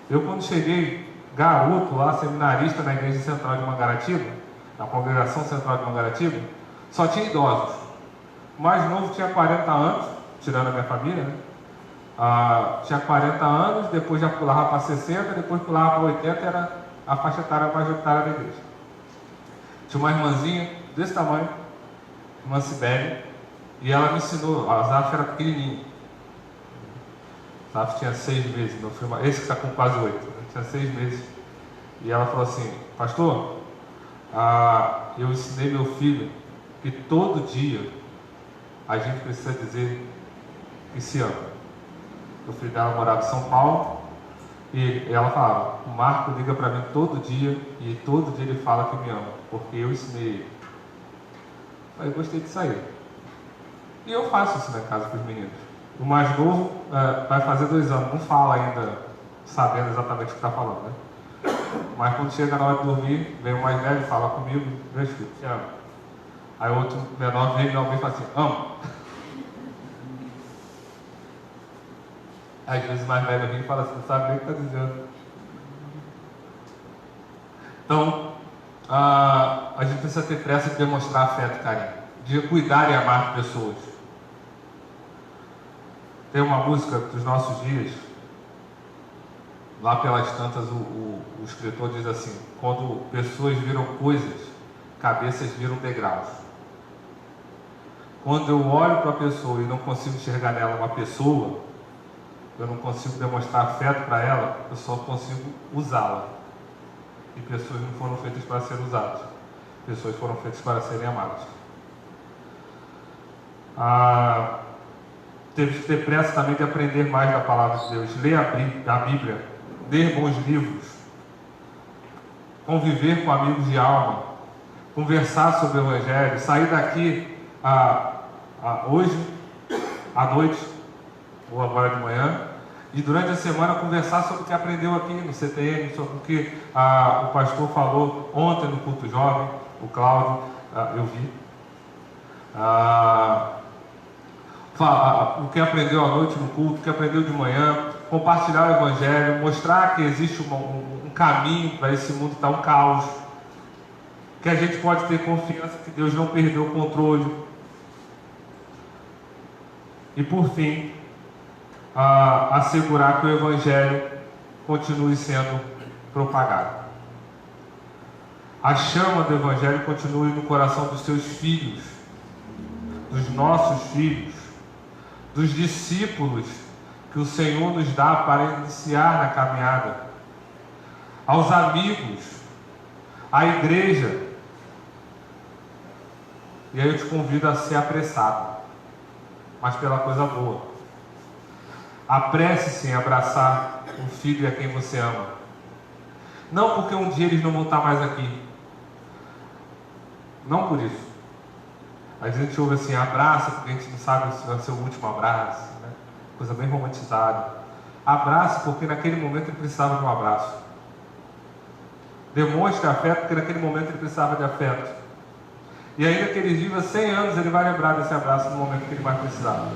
Eu, quando cheguei garoto lá, seminarista na Igreja Central de Mangaratiba, na Congregação Central de Mangaratiba, só tinha idosos. O mais novo tinha 40 anos, tirando a minha família, né? Tinha 40 anos, depois já pulava para 60, depois pulava para 80, era a faixa etária majoritária da igreja. Tinha uma irmãzinha desse tamanho, irmã Sibeli, e ela me ensinou. A Zaf era pequenininho. Zaf tinha 6 meses, meu filho, esse que está com quase 8, né? Tinha 6 meses. E ela falou assim: pastor, eu ensinei meu filho que todo dia a gente precisa dizer que se ama. O filho dela morava em São Paulo, e ela falava: o Marco liga para mim todo dia, e todo dia ele fala que me ama, porque eu ensinei ele. Aí eu gostei de sair. E eu faço isso na casa com os meninos. O mais novo vai fazer 2 anos, não fala ainda, sabendo exatamente o que está falando, né? Mas quando chega na hora de dormir, vem o mais velho e fala comigo, meu filho, te amo. Aí o outro menor vem e fala assim, amo. Às vezes o mais velho vem e fala assim, não sabe nem o que está dizendo. Então, a gente precisa ter pressa de demonstrar afeto e carinho, de cuidar e amar pessoas. Tem uma música dos nossos dias, lá pelas tantas, o escritor diz assim: quando pessoas viram coisas, cabeças viram degraus. Quando eu olho para a pessoa e não consigo enxergar nela uma pessoa, eu não consigo demonstrar afeto para ela, eu só consigo usá-la. E pessoas não foram feitas para serem usadas, pessoas foram feitas para serem amadas. Temos que ter pressa também de aprender mais da palavra de Deus, ler a Bíblia, ler bons livros, conviver com amigos de alma, conversar sobre o Evangelho, sair daqui hoje, à noite, ou agora de manhã, e durante a semana conversar sobre o que aprendeu aqui no CTM, sobre o que o pastor falou ontem no culto jovem, o Cláudio, eu vi. O que aprendeu à noite no culto, o que aprendeu de manhã, compartilhar o Evangelho, mostrar que existe um caminho para esse mundo que está um caos, que a gente pode ter confiança que Deus não perdeu o controle. E por fim, assegurar que o Evangelho continue sendo propagado. A chama do Evangelho continue no coração dos seus filhos, dos nossos filhos, dos discípulos que o Senhor nos dá para iniciar na caminhada, aos amigos, à igreja. E aí eu te convido a ser apressado, mas pela coisa boa. Apresse-se em abraçar um filho a quem você ama. Não porque um dia eles não vão estar mais aqui. Não por isso. Às vezes a gente ouve assim, abraça, porque a gente não sabe se vai ser o último abraço, né? Coisa bem romantizada. Abraça porque naquele momento ele precisava de um abraço. Demonstre afeto porque naquele momento ele precisava de afeto. E ainda que ele viva 100 anos, ele vai lembrar desse abraço no momento que ele mais precisava.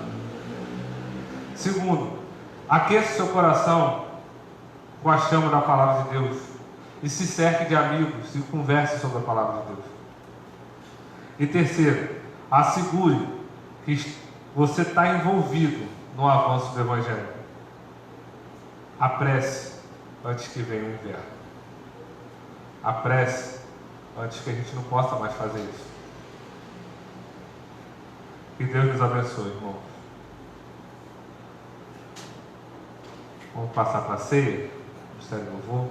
Segundo, aqueça o seu coração com a chama da palavra de Deus e se cerque de amigos e converse sobre a palavra de Deus. E terceiro, assegure que você está envolvido no avanço do Evangelho. Apresse antes que venha o inverno. Apresse antes que a gente não possa mais fazer isso. Que Deus nos abençoe, irmãos. Vamos passar para a ceia, Ministério do Louvor.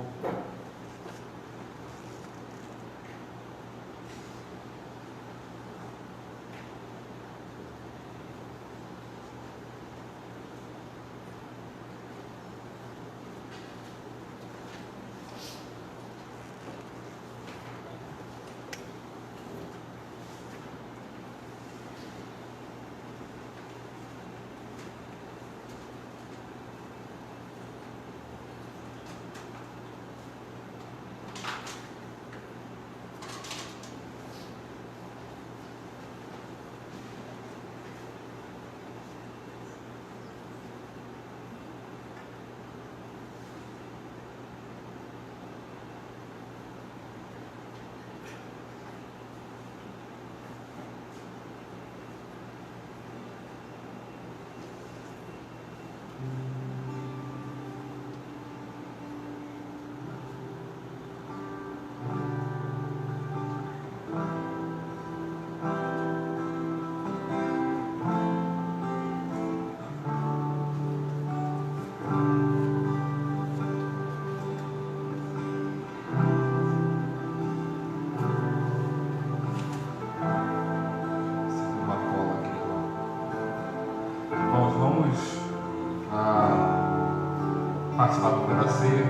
Participar do da ceia.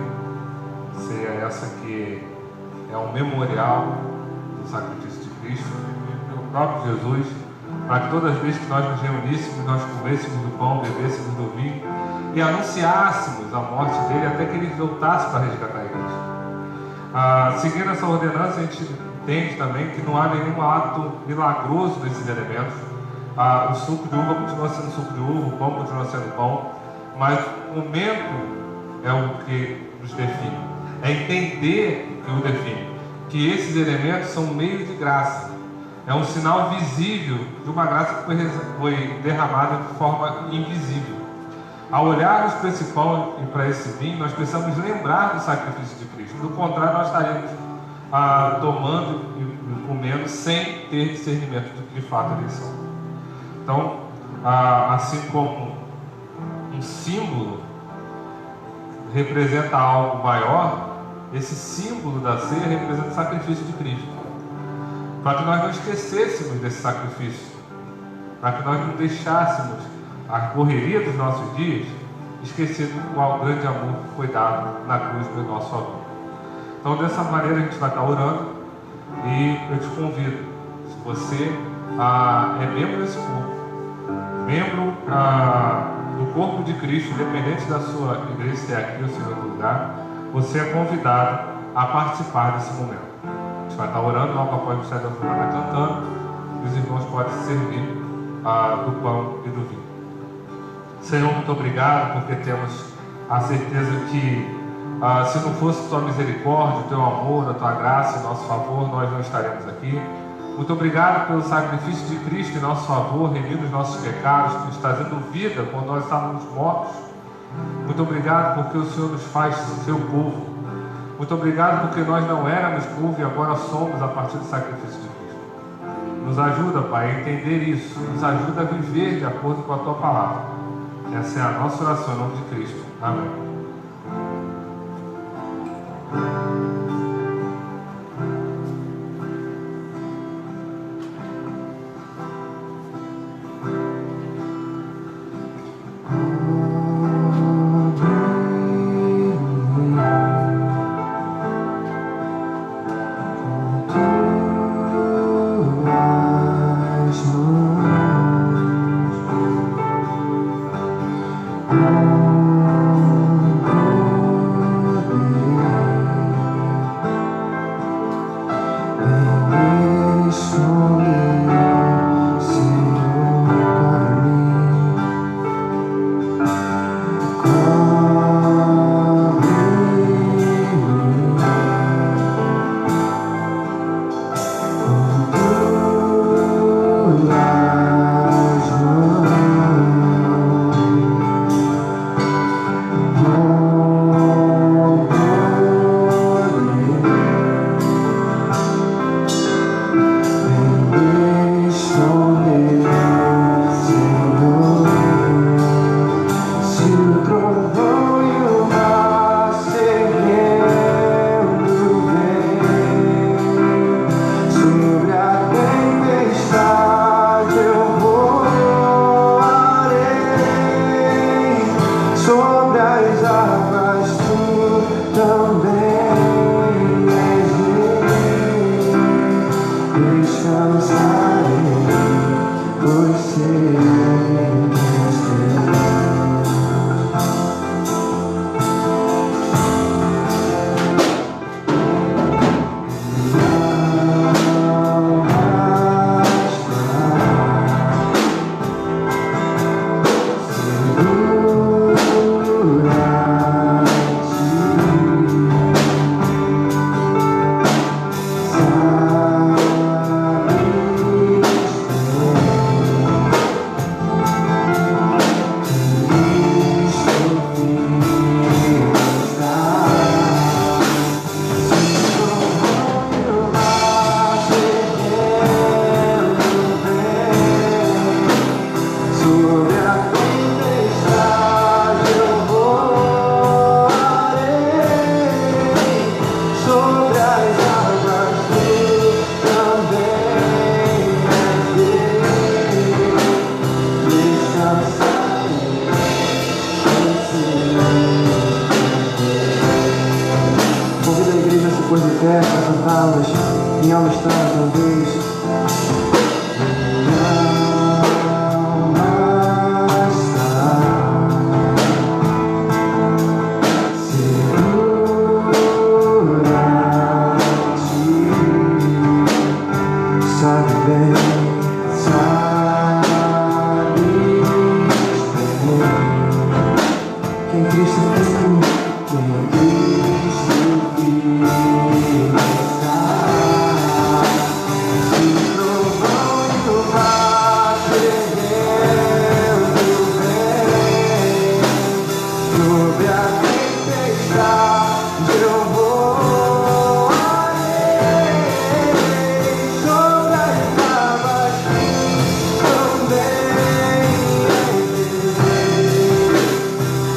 Ceia essa que é um memorial do sacrifício de Cristo, do próprio Jesus, para que todas as vezes que nós nos reuníssemos, nós comêssemos do pão, bebêssemos do vinho e anunciássemos a morte dele até que ele voltasse para resgatar a igreja. Seguindo essa ordenança, a gente entende também que não há nenhum ato milagroso nesses elementos. O suco de uva continua sendo suco de uva, o pão continua sendo pão, mas o momento é o que nos define, é entender o que o define, que esses elementos são meio de graça, é um sinal visível de uma graça que foi derramada de forma invisível. Ao olharmos para esse pão e para esse vinho, nós precisamos lembrar do sacrifício de Cristo, do contrário nós estaremos tomando e comendo sem ter discernimento do que de fato eles são. Então, assim como um símbolo representa algo maior, esse símbolo da ceia representa o sacrifício de Cristo, para que nós não esquecêssemos desse sacrifício, para que nós não deixássemos a correria dos nossos dias esquecer do qual grande amor foi dado na cruz pelo nosso favor. Então, dessa maneira a gente vai estar orando, e eu te convido, se você é membro desse corpo, membro do corpo de Cristo, independente da sua igreja ser aqui ou ser em outro lugar, você é convidado a participar desse momento. A gente vai estar orando, logo após o Ministério da Oficina vai estar cantando, e os irmãos podem se servir do pão e do vinho. Senhor, muito obrigado, porque temos a certeza que se não fosse tua misericórdia, o teu amor, a tua graça em nosso favor, nós não estaremos aqui. Muito obrigado pelo sacrifício de Cristo em nosso favor, remindo os nossos pecados, nos trazendo vida quando nós estávamos mortos. Muito obrigado porque o Senhor nos faz seu povo. Muito obrigado porque nós não éramos povo e agora somos a partir do sacrifício de Cristo. Nos ajuda, Pai, a entender isso. Nos ajuda a viver de acordo com a tua palavra. Essa é a nossa oração em nome de Cristo. Amém. Em alma está uma vez. Cristo vivo, em Cristo vivo está. Se trovão e o mar fervendo vem, sobre a tempestade eu voarei, sobre as águas também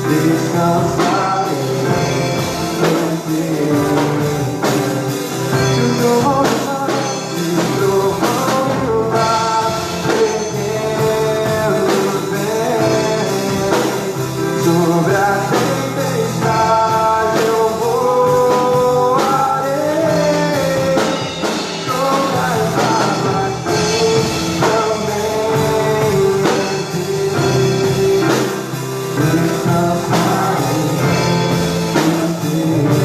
descansarei em Deus. Se o trovão e o mar fervendo vem, sobre a tempestade eu voarei, sobre as águas também descansarei em Deus.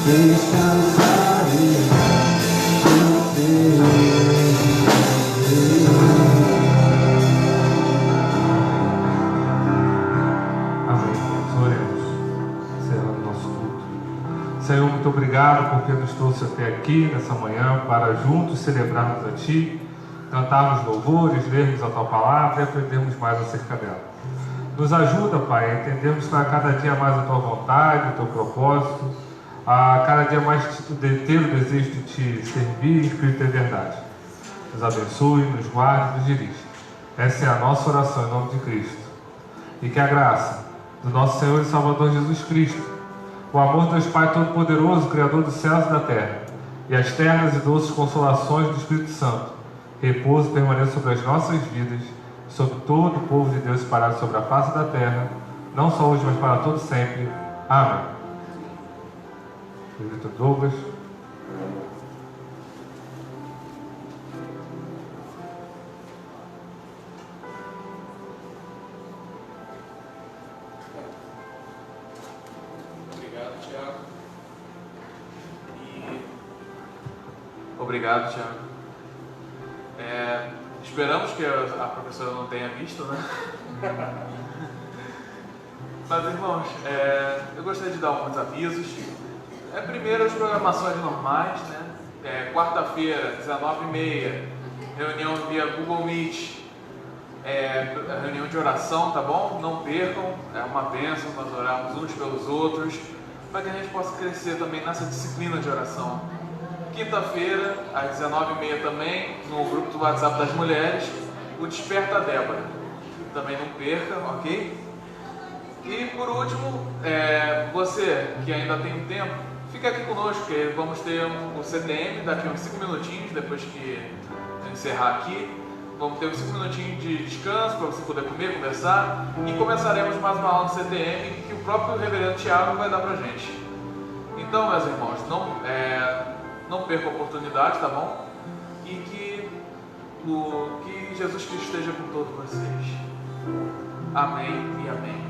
Descansarei Amém. Oremos. Encerrando nosso culto. Senhor, muito obrigado porque nos trouxe até aqui nessa manhã para juntos celebrarmos a Ti, cantarmos louvores, lermos a Tua palavra e aprendermos mais acerca dela. Nos ajuda, Pai, a entendermos cada dia mais a Tua vontade, o Teu propósito, a cada dia mais ter o desejo de Te servir em espírito e verdade. Nos abençoe, nos guarde e nos dirige. Essa é a nossa oração em nome de Cristo. E que a graça do nosso Senhor e Salvador Jesus Cristo, o amor de Deus Pai Todo-Poderoso, Criador dos céus e da terra, e as ternas e doces consolações do Espírito Santo, repouso e permaneça sobre as nossas vidas, sobre todo o povo de Deus espalhado sobre a face da terra, não só hoje, mas para todo sempre. Amém. Presbítero Douglas. Obrigado, Tiago. Obrigado, Tiago. Esperamos que a professora não tenha visto, né? Mas, irmãos, eu gostaria de dar alguns avisos. Primeiro, as programações normais, né? Quarta-feira, 19h30, reunião via Google Meet, reunião de oração, tá bom? Não percam, é uma bênção nós orarmos uns pelos outros, para que a gente possa crescer também nessa disciplina de oração. Quinta-feira, às 19h30 também, no grupo do WhatsApp das mulheres, o Desperta Débora. Também não perca, ok? E por último, você que ainda tem um tempo, fica aqui conosco, que vamos ter o CTM daqui uns 5 minutinhos, depois que eu encerrar aqui. Vamos ter uns 5 minutinhos de descanso para você poder comer, conversar, e começaremos mais uma aula no CTM que o próprio reverendo Tiago vai dar pra gente. Então, meus irmãos, não perca a oportunidade, tá bom? E que Jesus Cristo esteja com todos vocês. Amém e amém.